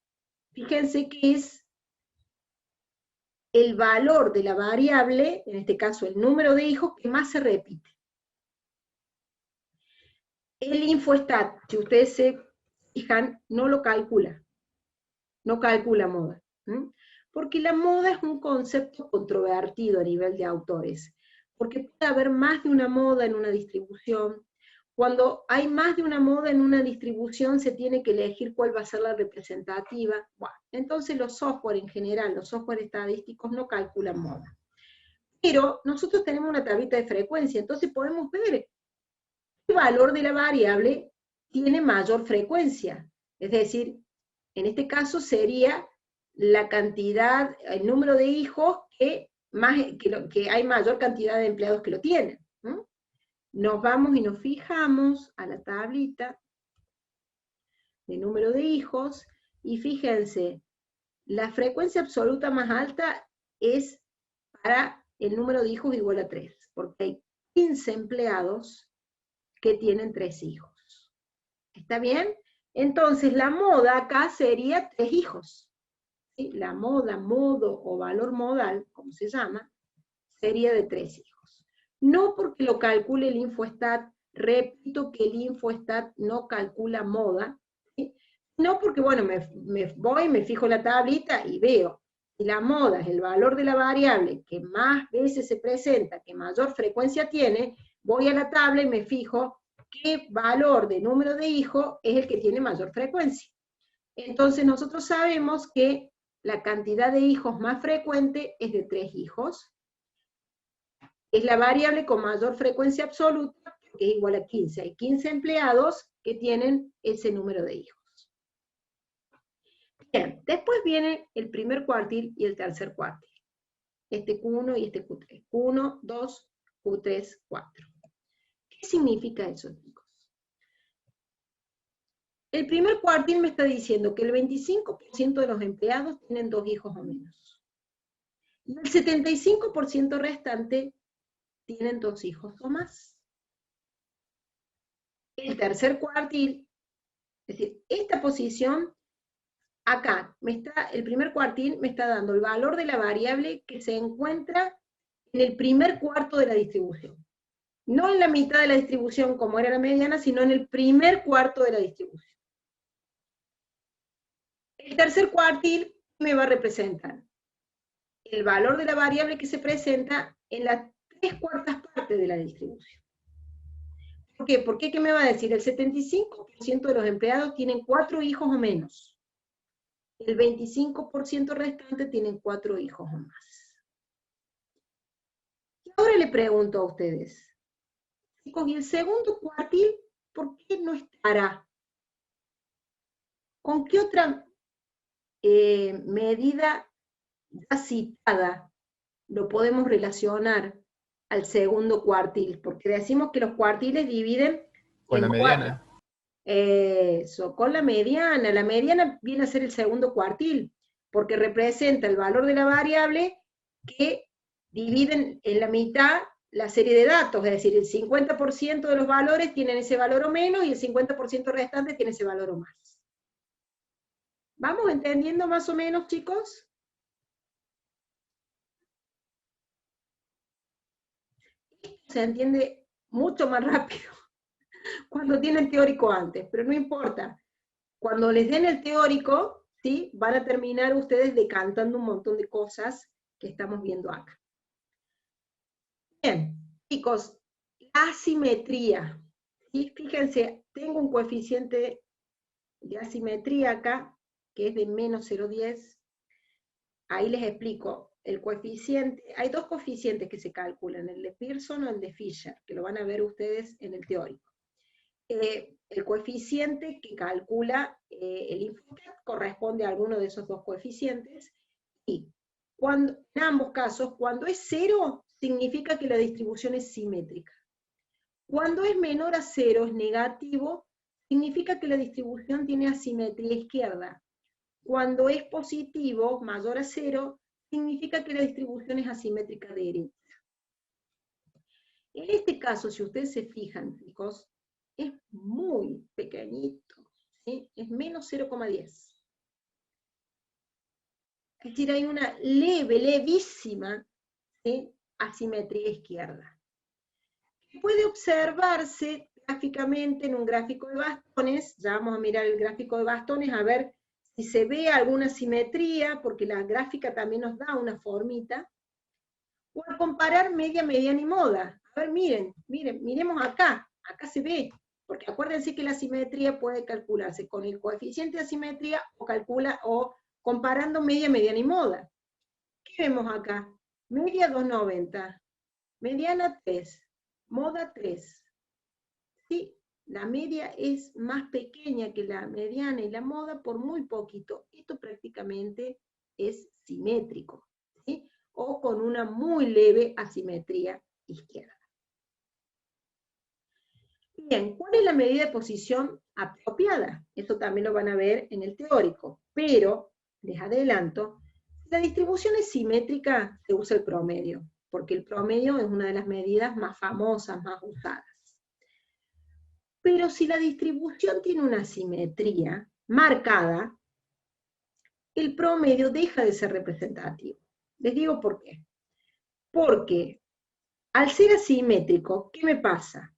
fíjense que es el valor de la variable, en este caso el número de hijos, que más se repite. El Infostat, si ustedes se fijan, no lo calcula. No calcula moda. Porque la moda es un concepto controvertido a nivel de autores, porque puede haber más de una moda en una distribución. Cuando hay más de una moda en una distribución, se tiene que elegir cuál va a ser la representativa. Bueno, entonces los software en general, los software estadísticos no calculan moda. Pero nosotros tenemos una tablita de frecuencia, entonces podemos ver qué valor de la variable tiene mayor frecuencia. Es decir, en este caso sería la cantidad, el número de hijos que hay mayor cantidad de empleados que lo tienen. Nos vamos y nos fijamos a la tablita de número de hijos, y fíjense, la frecuencia absoluta más alta es para el número de hijos igual a 3, porque hay 15 empleados que tienen 3 hijos. ¿Está bien? Entonces la moda acá sería 3 hijos. ¿Sí? La moda, modo o valor modal, como se llama, sería de 3 hijos. No porque lo calcule el Infostat, repito que el Infostat no calcula moda, ¿sí? No porque, bueno, me voy, me fijo la tablita y veo, si la moda es el valor de la variable que más veces se presenta, que mayor frecuencia tiene, voy a la tabla y me fijo qué valor de número de hijos es el que tiene mayor frecuencia. Entonces nosotros sabemos que la cantidad de hijos más frecuente es de 3 hijos. Es la variable con mayor frecuencia absoluta, que es igual a 15. Hay 15 empleados que tienen ese número de hijos. Bien, después viene el primer cuartil y el tercer cuartil. Este Q1 y este Q3. Q1, 2, Q3, 4. ¿Qué significa eso, chicos? El primer cuartil me está diciendo que el 25% de los empleados tienen 2 hijos o menos. Y el 75% restante tienen 2 hijos o más. El tercer cuartil, es decir, esta posición, acá, el primer cuartil me está dando el valor de la variable que se encuentra en el primer cuarto de la distribución. No en la mitad de la distribución como era la mediana, sino en el primer cuarto de la distribución. El tercer cuartil me va a representar el valor de la variable que se presenta en las 3/4 partes de la distribución. ¿Por qué? ¿Por qué? ¿Qué me va a decir? El 75% de los empleados tienen 4 hijos o menos. El 25% restante tienen 4 hijos o más. Ahora le pregunto a ustedes, chicos, ¿y el segundo cuartil por qué no estará? ¿Con qué otra medida ya citada lo podemos relacionar al segundo cuartil? Porque decimos que los cuartiles dividen Con la en cuatro. mediana. Eso, con la mediana. La mediana viene a ser el segundo cuartil, porque representa el valor de la variable que dividen en la mitad la serie de datos, es decir, el 50% de los valores tienen ese valor o menos, y el 50% restante tiene ese valor o más. ¿Vamos entendiendo más o menos, chicos? Se entiende mucho más rápido cuando tienen teórico antes, pero no importa. Cuando les den el teórico, ¿sí?, van a terminar ustedes decantando un montón de cosas que estamos viendo acá. Bien, chicos, la asimetría. ¿Sí? Fíjense, tengo un coeficiente de asimetría acá, que es de menos 0,10. Ahí les explico. El coeficiente, hay dos coeficientes que se calculan, el de Pearson o el de Fisher, que lo van a ver ustedes en el teórico. El coeficiente que calcula el InfoCAD corresponde a alguno de esos dos coeficientes, y en ambos casos, cuando es 0, significa que la distribución es simétrica. Cuando es menor a 0, es negativo, significa que la distribución tiene asimetría izquierda. Cuando es positivo, mayor a 0, significa que la distribución es asimétrica derecha. En este caso, si ustedes se fijan, chicos, es muy pequeñito, ¿sí? Es menos 0,10. Es decir, hay una levísima, ¿sí?, asimetría izquierda. Puede observarse gráficamente en un gráfico de bastones. Ya vamos a mirar el gráfico de bastones a ver si se ve alguna simetría, porque la gráfica también nos da una formita. O al comparar media, mediana y moda. A ver, miremos acá se ve, porque acuérdense que la simetría puede calcularse con el coeficiente de asimetría o comparando media, mediana y moda. ¿Qué vemos acá? Media 2,90, mediana 3, moda 3. ¿Sí? La media es más pequeña que la mediana y la moda por muy poquito. Esto prácticamente es simétrico, ¿sí?, o con una muy leve asimetría izquierda. Bien, ¿cuál es la medida de posición apropiada? Eso también lo van a ver en el teórico, pero les adelanto, si la distribución es simétrica, se usa el promedio, porque el promedio es una de las medidas más famosas, más usadas. Pero si la distribución tiene una simetría marcada, el promedio deja de ser representativo. Les digo por qué. Porque al ser asimétrico, ¿qué me pasa?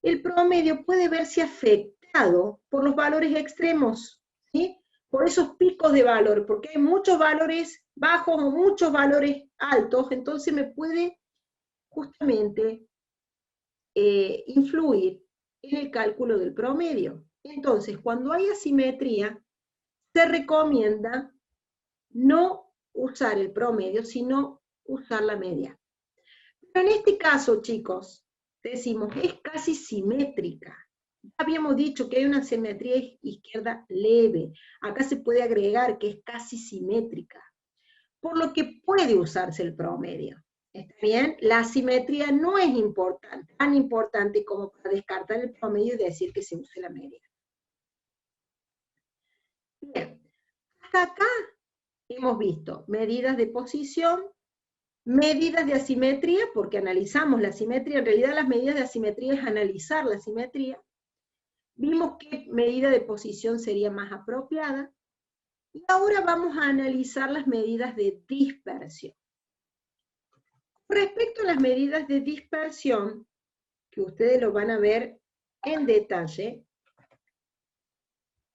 El promedio puede verse afectado por los valores extremos, ¿sí?, por esos picos de valor, porque hay muchos valores bajos o muchos valores altos, entonces me puede justamente influir en el cálculo del promedio. Entonces, cuando hay asimetría, se recomienda no usar el promedio, sino usar la media. Pero en este caso, chicos, decimos, es casi simétrica. Ya habíamos dicho que hay una simetría izquierda leve. Acá se puede agregar que es casi simétrica, por lo que puede usarse el promedio. ¿Está bien? La asimetría no es importante, tan importante como para descartar el promedio y decir que se use la media. Bien, hasta acá hemos visto medidas de posición, medidas de asimetría, porque analizamos la asimetría. En realidad las medidas de asimetría es analizar la asimetría. Vimos qué medida de posición sería más apropiada. Y ahora vamos a analizar las medidas de dispersión. Respecto a las medidas de dispersión, que ustedes lo van a ver en detalle,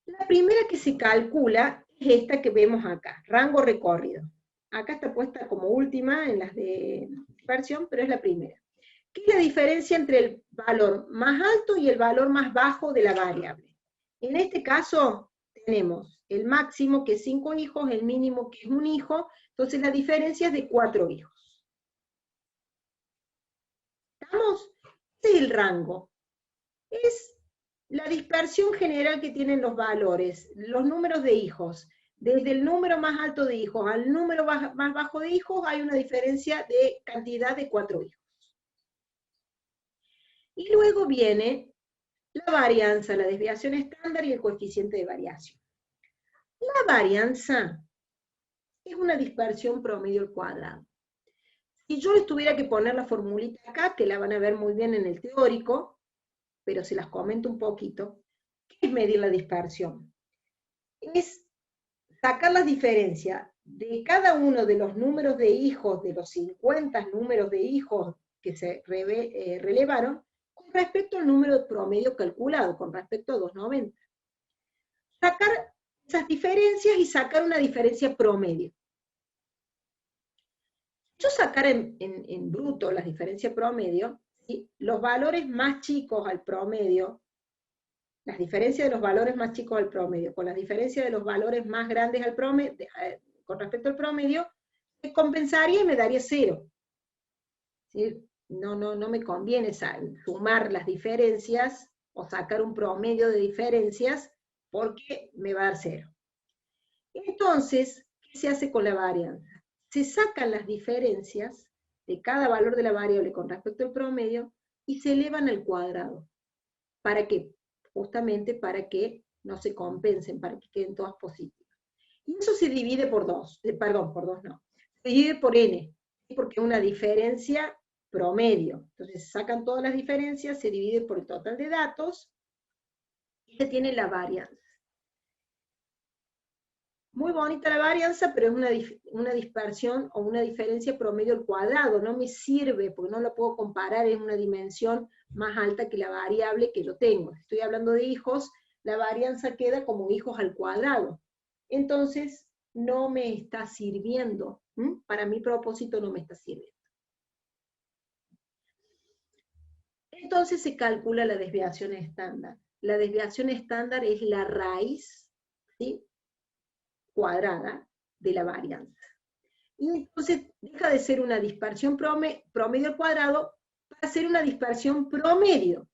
la primera que se calcula es esta que vemos acá, rango recorrido. Acá está puesta como última en las de dispersión, pero es la primera. ¿Qué es la diferencia entre el valor más alto y el valor más bajo de la variable? En este caso tenemos el máximo, que es 5 hijos, el mínimo, que es 1 hijo, entonces la diferencia es de 4 hijos. tenemos? Este es el rango. Es la dispersión general que tienen los valores, los números de hijos. Desde el número más alto de hijos al número más bajo de hijos hay una diferencia de cantidad de 4 hijos. Y luego viene la varianza, la desviación estándar y el coeficiente de variación. La varianza es una dispersión promedio al cuadrado. Si yo les tuviera que poner la formulita acá, que la van a ver muy bien en el teórico, pero se las comento un poquito, ¿qué es medir la dispersión? Es sacar las diferencias de cada uno de los números de hijos, de los 50 números de hijos que se relevaron, con respecto al número promedio calculado, con respecto a 290. Sacar esas diferencias y sacar una diferencia promedio. Yo sacar en bruto las diferencias promedio, ¿sí? Los valores más chicos al promedio, las diferencias de los valores más chicos al promedio, con las diferencias de los valores más grandes al promedio, con respecto al promedio, me compensaría y me daría 0. ¿Sí? No me conviene sumar las diferencias o sacar un promedio de diferencias porque me va a dar 0. Entonces, ¿qué se hace con la varianza? Se sacan las diferencias de cada valor de la variable con respecto al promedio y se elevan al cuadrado. ¿Para qué? Justamente para que no se compensen, para que queden todas positivas. Y eso se divide por 2, se divide por n, porque es una diferencia promedio. Entonces se sacan todas las diferencias, se divide por el total de datos, y se tiene la varianza. Muy bonita la varianza, pero es una dispersión o una diferencia promedio al cuadrado, no me sirve porque no la puedo comparar, es una dimensión más alta que la variable que yo tengo. Estoy hablando de hijos, la varianza queda como hijos al cuadrado. Entonces, no me está sirviendo. Para mi propósito no me está sirviendo. Entonces se calcula la desviación estándar. La desviación estándar es la raíz, ¿sí?, cuadrada de la varianza. Y entonces deja de ser una dispersión promedio al cuadrado para ser una dispersión promedio.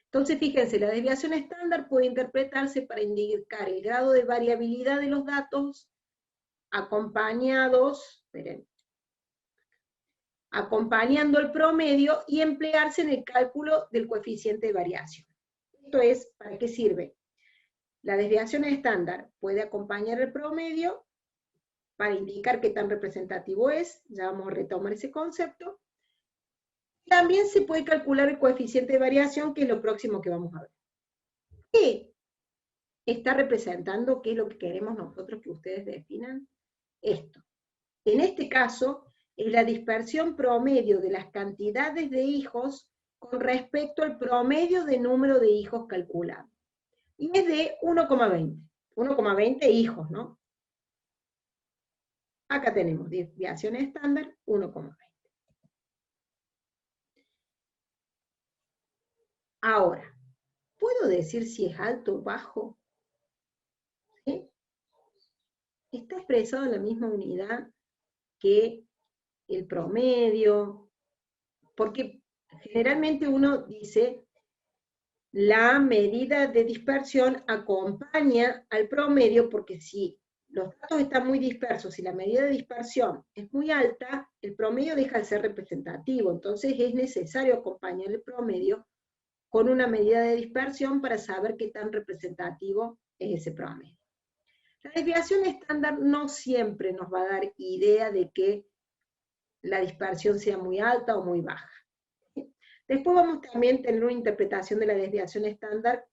Entonces fíjense, la desviación estándar puede interpretarse para indicar el grado de variabilidad de los datos acompañando el promedio y emplearse en el cálculo del coeficiente de variación. Esto es, ¿para qué sirve? La desviación estándar puede acompañar el promedio para indicar qué tan representativo es, ya vamos a retomar ese concepto. También se puede calcular el coeficiente de variación, que es lo próximo que vamos a ver. ¿Qué está representando? ¿Qué es lo que queremos nosotros que ustedes definan? Esto. En este caso, es la dispersión promedio de las cantidades de hijos con respecto al promedio de número de hijos calculado. Y es de 1,20. 1,20 hijos, ¿no? Acá tenemos desviación estándar 1,20. Ahora, ¿puedo decir si es alto o bajo? ¿Sí? Está expresado en la misma unidad que el promedio, porque generalmente uno dice la medida de dispersión acompaña al promedio, porque si los datos están muy dispersos y la medida de dispersión es muy alta, el promedio deja de ser representativo, entonces es necesario acompañar el promedio con una medida de dispersión para saber qué tan representativo es ese promedio. La desviación estándar no siempre nos va a dar idea de que la dispersión sea muy alta o muy baja. Después vamos también a tener una interpretación de la desviación estándar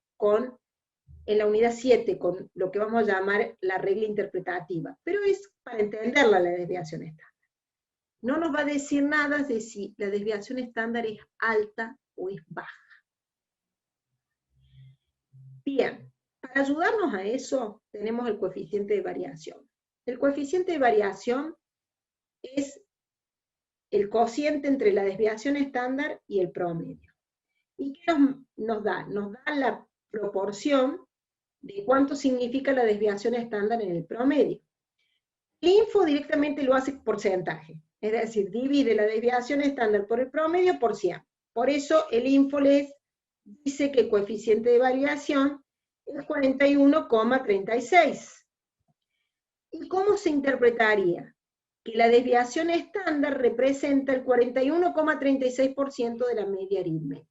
en la unidad 7, con lo que vamos a llamar la regla interpretativa, pero es para entenderla la desviación estándar. No nos va a decir nada de si la desviación estándar es alta o es baja. Bien, para ayudarnos a eso, tenemos el coeficiente de variación. El coeficiente de variación es el cociente entre la desviación estándar y el promedio. ¿Y qué nos da? Nos da la proporción de cuánto significa la desviación estándar en el promedio. El info directamente lo hace porcentaje. Es decir, divide la desviación estándar por el promedio por 100. Por eso el INFOLES dice que el coeficiente de variación es 41,36. ¿Y cómo se interpretaría? Que la desviación estándar representa el 41,36% de la media aritmética.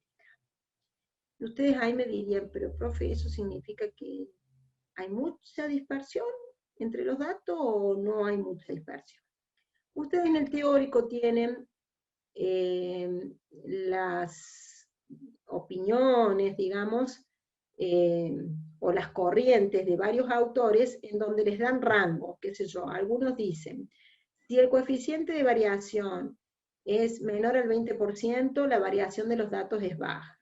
Y ustedes ahí me dirían, pero profe, ¿eso significa que hay mucha dispersión entre los datos o no hay mucha dispersión? Ustedes en el teórico tienen las opiniones, digamos, o las corrientes de varios autores en donde les dan rango, qué sé yo. Algunos dicen, si el coeficiente de variación es menor al 20%, la variación de los datos es baja.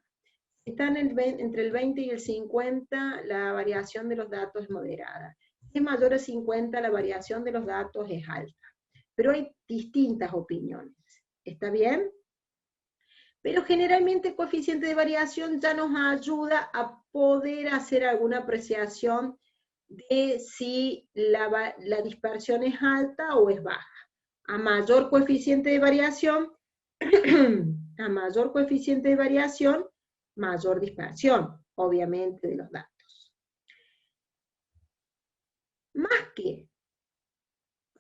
Si están entre el 20 y el 50, la variación de los datos es moderada. Si es mayor a 50, la variación de los datos es alta. Pero hay distintas opiniones. ¿Está bien? Pero generalmente el coeficiente de variación ya nos ayuda a poder hacer alguna apreciación de si la dispersión es alta o es baja. A mayor coeficiente de variación, mayor dispersión, obviamente, de los datos. Más que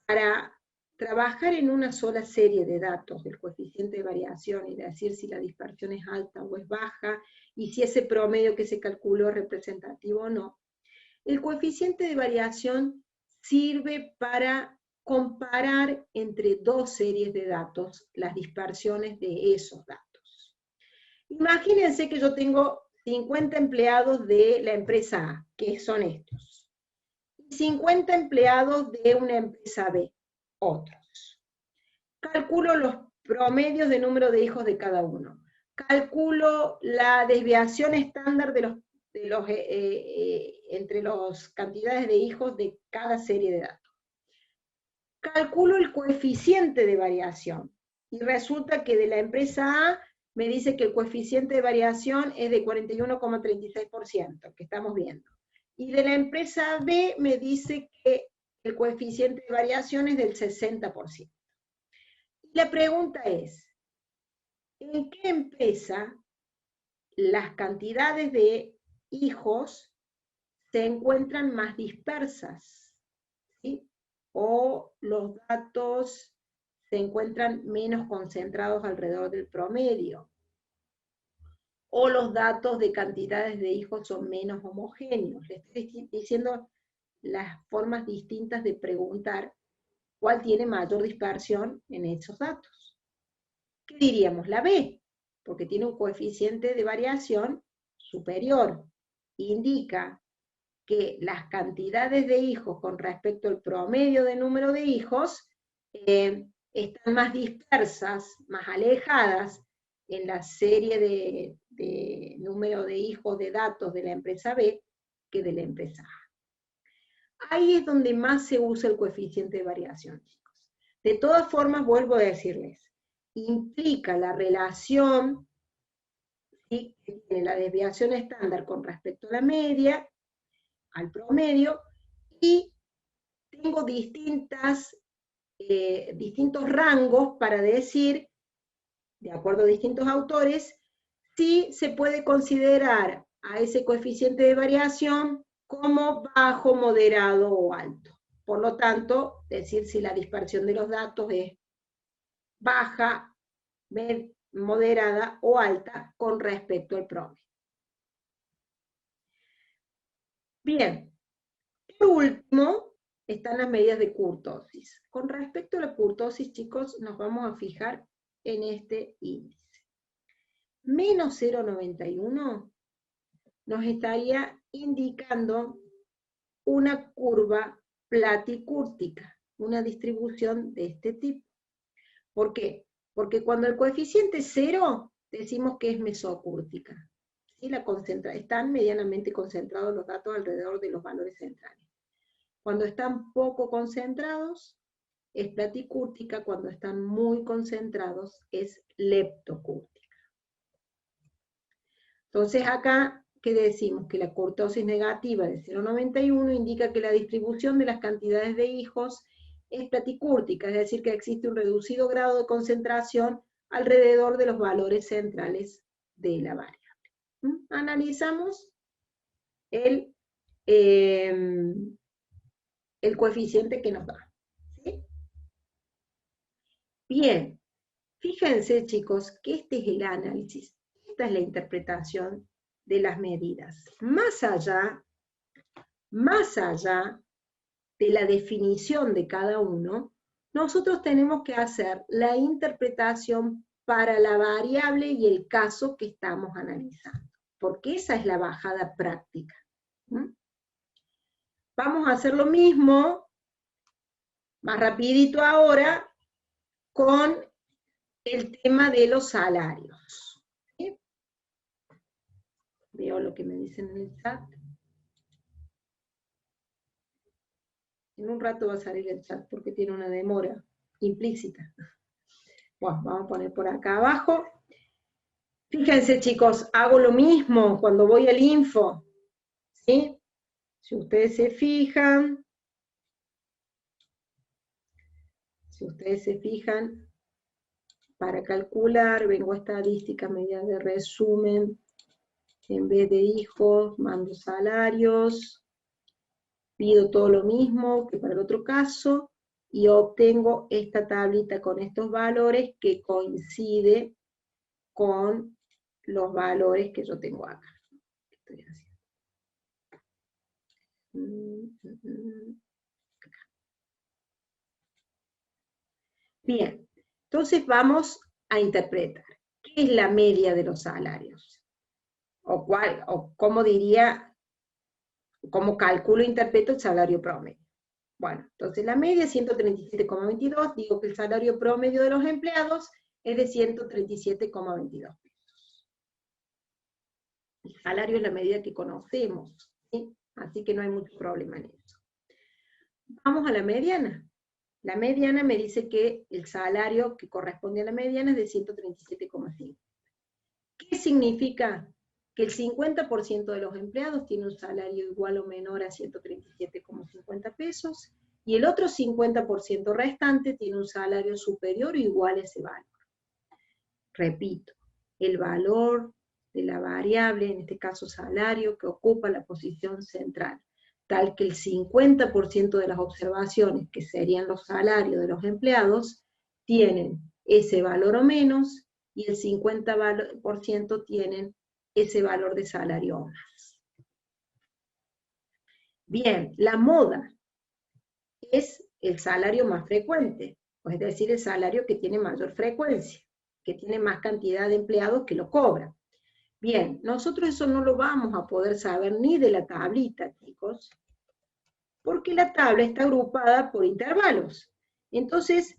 para trabajar en una sola serie de datos del coeficiente de variación y decir si la dispersión es alta o es baja, y si ese promedio que se calculó es representativo o no, el coeficiente de variación sirve para comparar entre dos series de datos las dispersiones de esos datos. Imagínense que yo tengo 50 empleados de la empresa A, que son estos, y 50 empleados de una empresa B, otros. Calculo los promedios de número de hijos de cada uno. Calculo la desviación estándar entre las cantidades de hijos de cada serie de datos. Calculo el coeficiente de variación y resulta que de la empresa A me dice que el coeficiente de variación es de 41,36%, que estamos viendo. Y de la empresa B me dice que el coeficiente de variación es del 60%. La pregunta es, ¿en qué empresa las cantidades de hijos se encuentran más dispersas? ¿Sí? ¿O los datos se encuentran menos concentrados alrededor del promedio? ¿O los datos de cantidades de hijos son menos homogéneos? Les estoy diciendo las formas distintas de preguntar cuál tiene mayor dispersión en esos datos. ¿Qué diríamos? La B, porque tiene un coeficiente de variación superior. Indica que las cantidades de hijos con respecto al promedio de número de hijos están más dispersas, más alejadas en la serie de número de hijos de datos de la empresa B que de la empresa A. Ahí es donde más se usa el coeficiente de variación, chicos. De todas formas, vuelvo a decirles, implica la relación, ¿sí?, que tiene la desviación estándar con respecto a la media, al promedio, y tengo distintos rangos para decir, de acuerdo a distintos autores, si se puede considerar a ese coeficiente de variación como bajo, moderado o alto. Por lo tanto, decir si la dispersión de los datos es baja, moderada o alta con respecto al promedio. Bien, por último, están las medidas de kurtosis. Con respecto a la kurtosis, chicos, nos vamos a fijar en este índice. Menos 0,91 nos estaría indicando una curva platicúrtica, una distribución de este tipo. ¿Por qué? Porque cuando el coeficiente es 0, decimos que es mesocúrtica. ¿Sí? Están medianamente concentrados los datos alrededor de los valores centrales. Cuando están poco concentrados, es platicúrtica. Cuando están muy concentrados, es leptocúrtica. Entonces acá, ¿qué decimos? Que la kurtosis negativa de 0,91 indica que la distribución de las cantidades de hijos es platicúrtica, es decir, que existe un reducido grado de concentración alrededor de los valores centrales de la variable. Analizamos el coeficiente que nos da. ¿Sí? Bien, fíjense chicos que este es el análisis, esta es la interpretación de las medidas. Más allá de la definición de cada uno, nosotros tenemos que hacer la interpretación para la variable y el caso que estamos analizando, porque esa es la bajada práctica. Vamos a hacer lo mismo, más rapidito ahora, con el tema de los salarios. ¿Sí? Veo lo que me dicen en el chat. En un rato va a salir el chat porque tiene una demora implícita. Bueno, vamos a poner por acá abajo. Fíjense chicos, hago lo mismo cuando voy al info. ¿Sí? Si ustedes se fijan, para calcular, vengo a estadística, medida de resumen, en vez de hijos, mando salarios, pido todo lo mismo que para el otro caso, y obtengo esta tablita con estos valores que coincide con los valores que yo tengo acá. ¿Qué estoy haciendo? Bien, entonces vamos a interpretar. ¿Qué es la media de los salarios? O cómo diría, cómo calculo e interpreto el salario promedio. Bueno, entonces la media es 137,22, digo que el salario promedio de los empleados es de 137,22 pesos. El salario es la medida que conocemos, ¿sí? Así que no hay mucho problema en eso. Vamos a la mediana. La mediana me dice que el salario que corresponde a la mediana es de 137,5. ¿Qué significa? Que el 50% de los empleados tiene un salario igual o menor a 137,50 pesos, y el otro 50% restante tiene un salario superior o igual a ese valor. Repito, el valor de la variable, en este caso salario, que ocupa la posición central, tal que el 50% de las observaciones, que serían los salarios de los empleados, tienen ese valor o menos, y el 50% tienen ese valor de salario o más. Bien, la moda es el salario más frecuente, es decir, el salario que tiene mayor frecuencia, que tiene más cantidad de empleados que lo cobran. Bien, nosotros eso no lo vamos a poder saber ni de la tablita, chicos, porque la tabla está agrupada por intervalos. Entonces,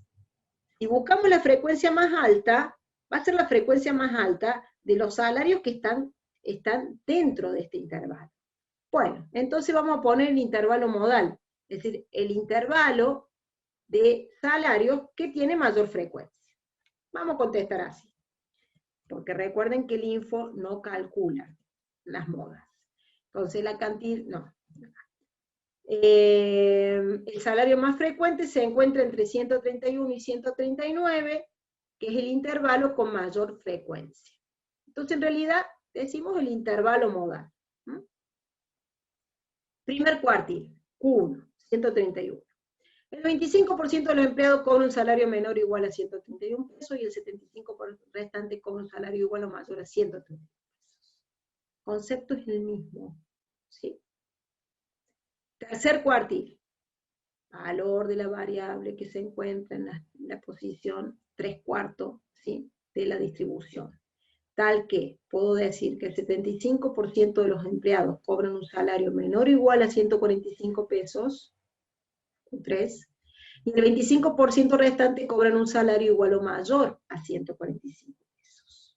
si buscamos la frecuencia más alta, va a ser la frecuencia más alta de los salarios que están dentro de este intervalo. Bueno, entonces vamos a poner el intervalo modal, es decir, el intervalo de salarios que tiene mayor frecuencia. Vamos a contestar así, porque recuerden que el info no calcula las modas. Entonces la cantidad, no. El salario más frecuente se encuentra entre 131 y 139, que es el intervalo con mayor frecuencia. Entonces en realidad decimos el intervalo modal. Primer cuartil, Q1, 131. El 25% de los empleados cobra un salario menor o igual a 131 pesos y el 75% restante cobra un salario igual o mayor a 131 pesos. El concepto es el mismo, ¿sí? Tercer cuartil, valor de la variable que se encuentra en la posición 3/4, ¿sí?, de la distribución. Tal que puedo decir que el 75% de los empleados cobran un salario menor o igual a 145 pesos, 3, y el 25% restante cobran un salario igual o mayor a 145 pesos.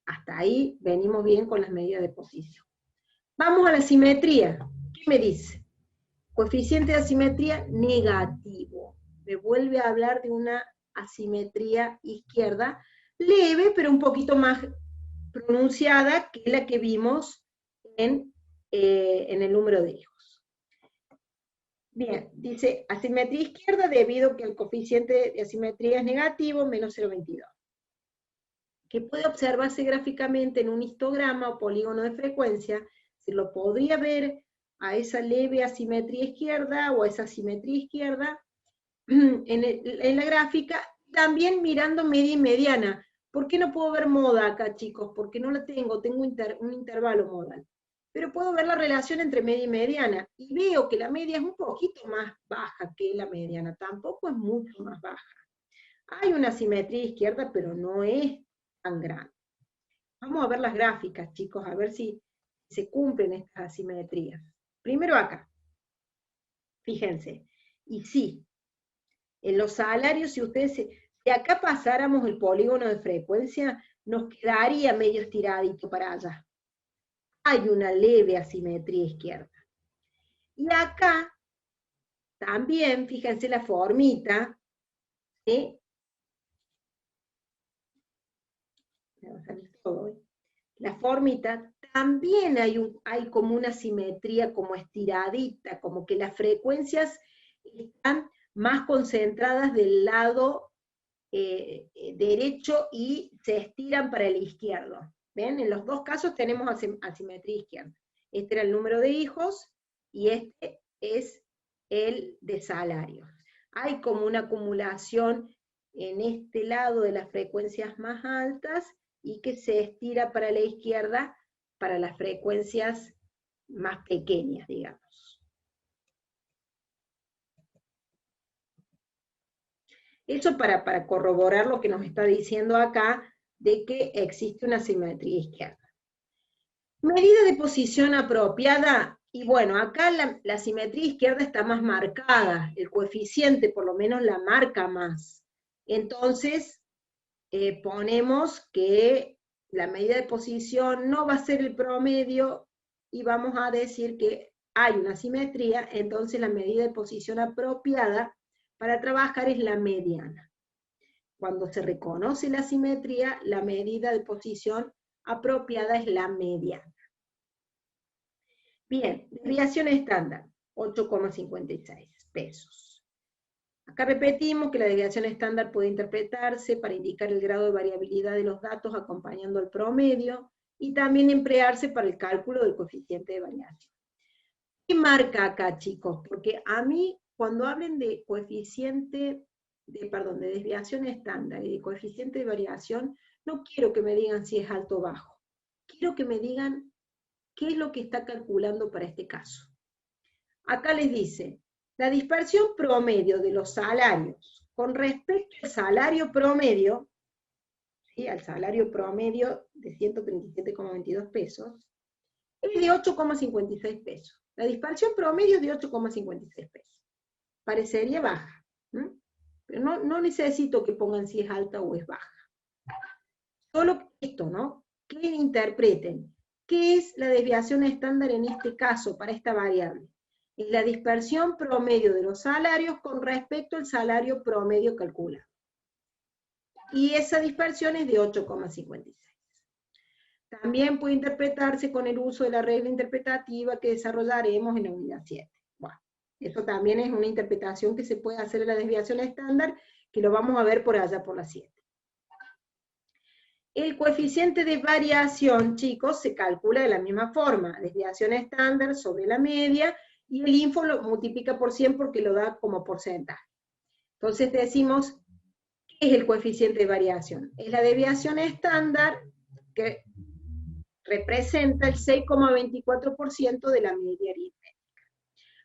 Hasta ahí venimos bien con las medidas de posición. Vamos a la simetría. ¿Qué me dice? Coeficiente de asimetría negativo. Me vuelve a hablar de una asimetría izquierda, leve, pero un poquito más pronunciada que la que vimos en el número de hijos. Bien, dice asimetría izquierda debido a que el coeficiente de asimetría es negativo, menos 0,22. Que puede observarse gráficamente en un histograma o polígono de frecuencia, se lo podría ver a esa leve asimetría izquierda o a esa asimetría izquierda en la gráfica, también mirando media y mediana. ¿Por qué no puedo ver moda acá, chicos? Porque no la tengo un intervalo modal. Pero puedo ver la relación entre media y mediana, y veo que la media es un poquito más baja que la mediana, tampoco es mucho más baja. Hay una asimetría izquierda, pero no es tan grande. Vamos a ver las gráficas, chicos, a ver si se cumplen estas asimetrías. Primero acá, fíjense, y sí, en los salarios, si acá pasáramos el polígono de frecuencia, nos quedaría medio estiradito para allá. Hay una leve asimetría izquierda. Y acá, también, fíjense la formita, ¿sí? La formita, también hay como una simetría como estiradita, como que las frecuencias están más concentradas del lado derecho y se estiran para el izquierdo. ¿Ven? En los dos casos tenemos asimetría izquierda. Este era el número de hijos y este es el de salarios. Hay como una acumulación en este lado de las frecuencias más altas y que se estira para la izquierda para las frecuencias más pequeñas, digamos. Eso para corroborar lo que nos está diciendo acá, de que existe una simetría izquierda. Medida de posición apropiada, y bueno, acá la simetría izquierda está más marcada, el coeficiente por lo menos la marca más. Entonces, ponemos que la medida de posición no va a ser el promedio, y vamos a decir que hay una simetría, entonces la medida de posición apropiada para trabajar es la mediana. Cuando se reconoce la simetría, la medida de posición apropiada es la mediana. Bien, desviación estándar, 8,56 pesos. Acá repetimos que la desviación estándar puede interpretarse para indicar el grado de variabilidad de los datos acompañando el promedio, y también emplearse para el cálculo del coeficiente de variación. ¿Qué marca acá, chicos? Porque a mí, cuando hablen de coeficiente, de desviación estándar y de coeficiente de variación, no quiero que me digan si es alto o bajo. Quiero que me digan qué es lo que está calculando para este caso. Acá les dice, la dispersión promedio de los salarios con respecto al salario promedio, ¿sí? Al salario promedio de 137,22 pesos, es de 8,56 pesos. La dispersión promedio es de 8,56 pesos. Parecería baja, ¿eh? Pero no necesito que pongan si es alta o es baja. Solo esto, ¿no? Que interpreten. ¿Qué es la desviación estándar en este caso para esta variable? Es la dispersión promedio de los salarios con respecto al salario promedio calculado. Y esa dispersión es de 8,56. También puede interpretarse con el uso de la regla interpretativa que desarrollaremos en la unidad 7. Bueno, eso también es una interpretación que se puede hacer de la desviación estándar, que lo vamos a ver por allá por la 7. El coeficiente de variación, chicos, se calcula de la misma forma, desviación estándar sobre la media, y el info lo multiplica por 100 porque lo da como porcentaje. Entonces decimos, ¿qué es el coeficiente de variación? Es la desviación estándar que representa el 6,24% de la media aritmética.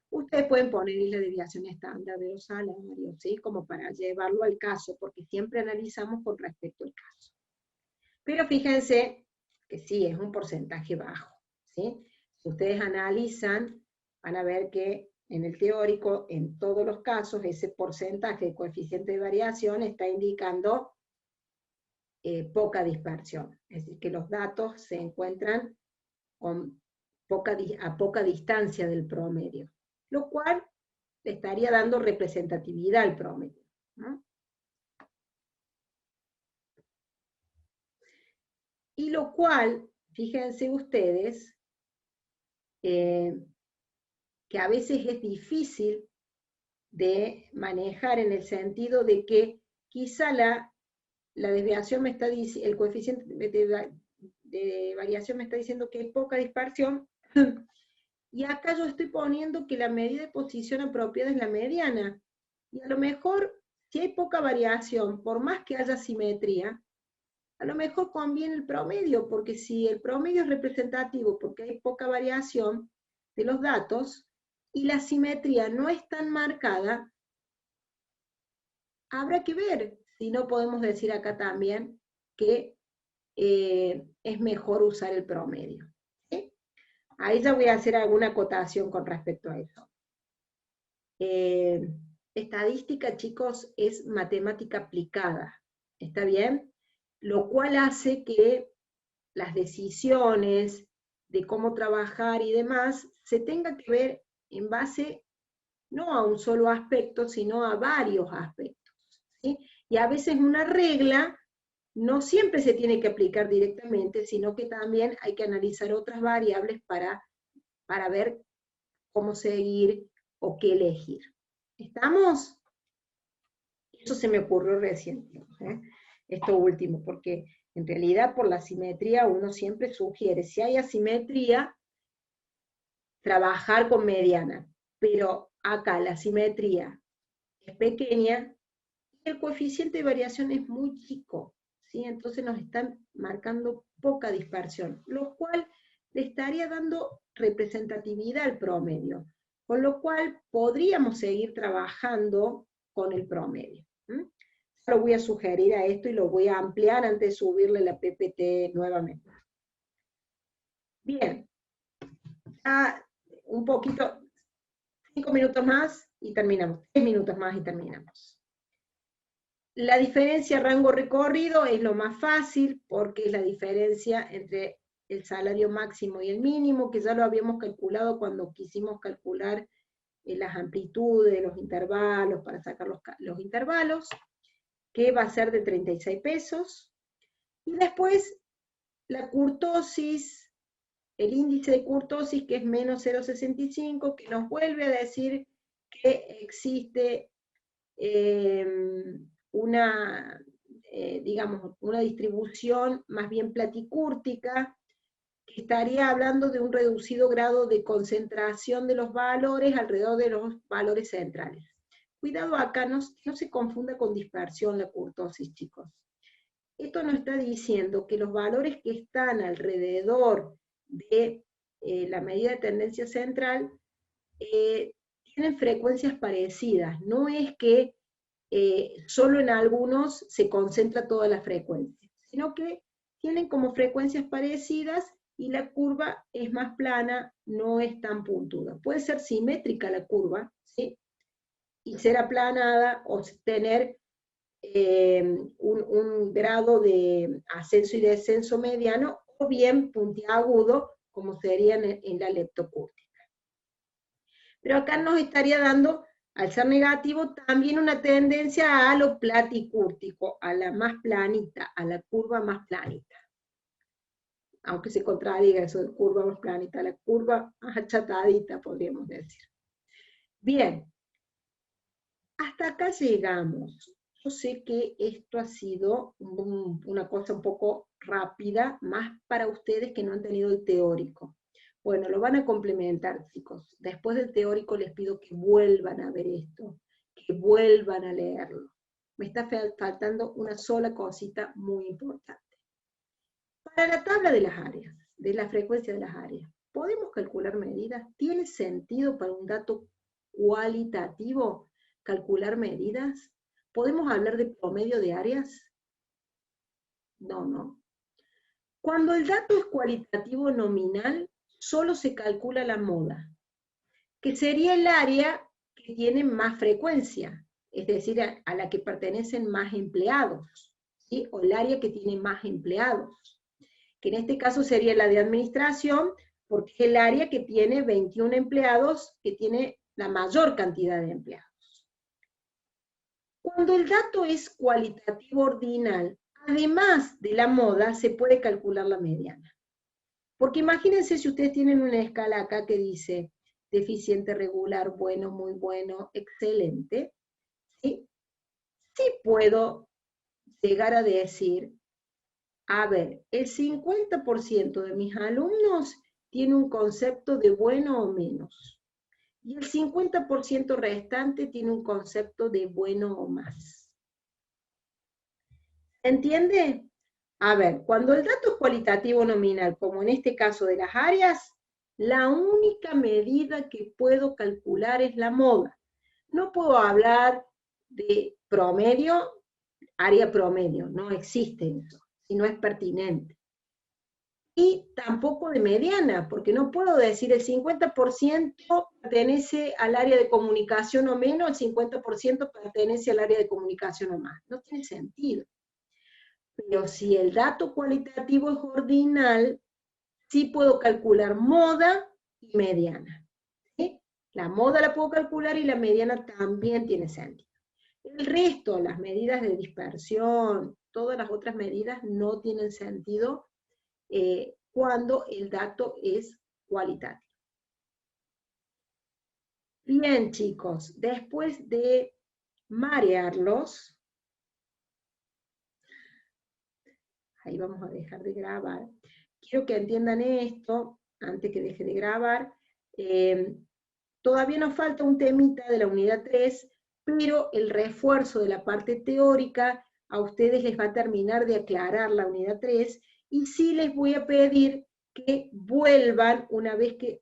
Ustedes pueden poner la desviación estándar de los salarios, ¿sí? Como para llevarlo al caso, porque siempre analizamos con respecto al caso. Pero fíjense que sí, es un porcentaje bajo, ¿sí? Si ustedes analizan, van a ver que en el teórico, en todos los casos, ese porcentaje de coeficiente de variación está indicando poca dispersión. Es decir, que los datos se encuentran a poca distancia del promedio, lo cual le estaría dando representatividad al promedio, ¿no? Y lo cual, fíjense ustedes, que a veces es difícil de manejar en el sentido de que quizá la desviación me está diciendo, el coeficiente de variación me está diciendo que hay poca dispersión, y acá yo estoy poniendo que la medida de posición apropiada es la mediana, y a lo mejor, si hay poca variación, por más que haya simetría, a lo mejor conviene el promedio, porque si el promedio es representativo porque hay poca variación de los datos, y la simetría no es tan marcada, habrá que ver si no podemos decir acá también que es mejor usar el promedio. ¿Sí? Ahí ya voy a hacer alguna acotación con respecto a eso. Estadística, chicos, es matemática aplicada, ¿está bien? Lo cual hace que las decisiones de cómo trabajar y demás se tengan que ver en base no a un solo aspecto, sino a varios aspectos, ¿sí? Y a veces una regla no siempre se tiene que aplicar directamente, sino que también hay que analizar otras variables para ver cómo seguir o qué elegir. ¿Estamos? Eso se me ocurrió recién, ¿eh? Esto último, porque en realidad por la simetría uno siempre sugiere, si hay asimetría, trabajar con mediana, pero acá la simetría es pequeña y el coeficiente de variación es muy chico, ¿sí? Entonces nos están marcando poca dispersión, lo cual le estaría dando representatividad al promedio, con lo cual podríamos seguir trabajando con el promedio. Lo voy a sugerir a esto y lo voy a ampliar antes de subirle la PPT nuevamente. Bien, ya un poquito, 5 minutos más y terminamos, 10 minutos más y terminamos. La diferencia rango recorrido es lo más fácil porque es la diferencia entre el salario máximo y el mínimo, que ya lo habíamos calculado cuando quisimos calcular las amplitudes, los intervalos, para sacar los intervalos, que va a ser de 36 pesos. Y después la kurtosis, el índice de kurtosis, que es menos 0,65, que nos vuelve a decir que existe digamos, una distribución más bien platicúrtica, que estaría hablando de un reducido grado de concentración de los valores alrededor de los valores centrales. Cuidado acá, no se confunda con dispersión la kurtosis, chicos. Esto nos está diciendo que los valores que están alrededor de la medida de tendencia central tienen frecuencias parecidas. No es que solo en algunos se concentra toda la frecuencia, sino que tienen como frecuencias parecidas y la curva es más plana, no es tan puntuda. Puede ser simétrica la curva, ¿sí? Y ser aplanada o tener un grado de ascenso y descenso mediano, o bien puntiagudo, como sería en la leptocúrtica. Pero acá nos estaría dando, al ser negativo, también una tendencia a lo platicúrtico, a la más planita, a la curva más planita. Aunque se contradiga eso de curva más planita, la curva más achatadita, podríamos decir. Bien, hasta acá llegamos. Yo sé que esto ha sido una cosa un poco rápida, más para ustedes que no han tenido el teórico. Bueno, lo van a complementar, chicos. Después del teórico les pido que vuelvan a ver esto, que vuelvan a leerlo. Me está faltando una sola cosita muy importante. Para la tabla de las áreas, de la frecuencia de las áreas, ¿podemos calcular medidas? ¿Tiene sentido para un dato cualitativo calcular medidas? ¿Podemos hablar de promedio de áreas? No, no. Cuando el dato es cualitativo nominal, solo se calcula la moda, que sería el área que tiene más frecuencia, es decir, a la que pertenecen más empleados, ¿sí? O el área que tiene más empleados, que en este caso sería la de administración, porque es el área que tiene 21 empleados, que tiene la mayor cantidad de empleados. Cuando el dato es cualitativo ordinal, además de la moda, se puede calcular la mediana. Porque imagínense si ustedes tienen una escala acá que dice deficiente, regular, bueno, muy bueno, excelente, ¿sí? Sí puedo llegar a decir, a ver, el 50% de mis alumnos tiene un concepto de bueno o menos, y el 50% restante tiene un concepto de bueno o más. ¿Se entiende? A ver, cuando el dato es cualitativo nominal, como en este caso de las áreas, la única medida que puedo calcular es la moda. No puedo hablar de promedio, área promedio, no existe eso, si no es pertinente. Y tampoco de mediana, porque no puedo decir el 50% pertenece al área de comunicación o menos, el 50% pertenece al área de comunicación o más. No tiene sentido. Pero si el dato cualitativo es ordinal, sí puedo calcular moda y mediana. ¿Sí? La moda la puedo calcular y la mediana también tiene sentido. El resto, las medidas de dispersión, todas las otras medidas no tienen sentido cuando el dato es cualitativo. Bien, chicos, después de marearlos, ahí vamos a dejar de grabar. Quiero que entiendan esto, antes que deje de grabar. Todavía nos falta un temita de la unidad 3, pero el refuerzo de la parte teórica a ustedes les va a terminar de aclarar la unidad 3, y sí les voy a pedir que vuelvan, una vez que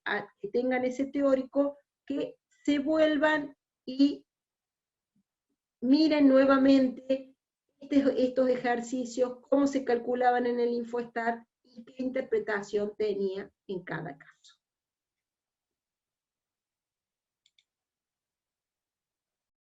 tengan ese teórico, que se vuelvan y miren nuevamente estos ejercicios, cómo se calculaban en el InfoStat y qué interpretación tenía en cada caso.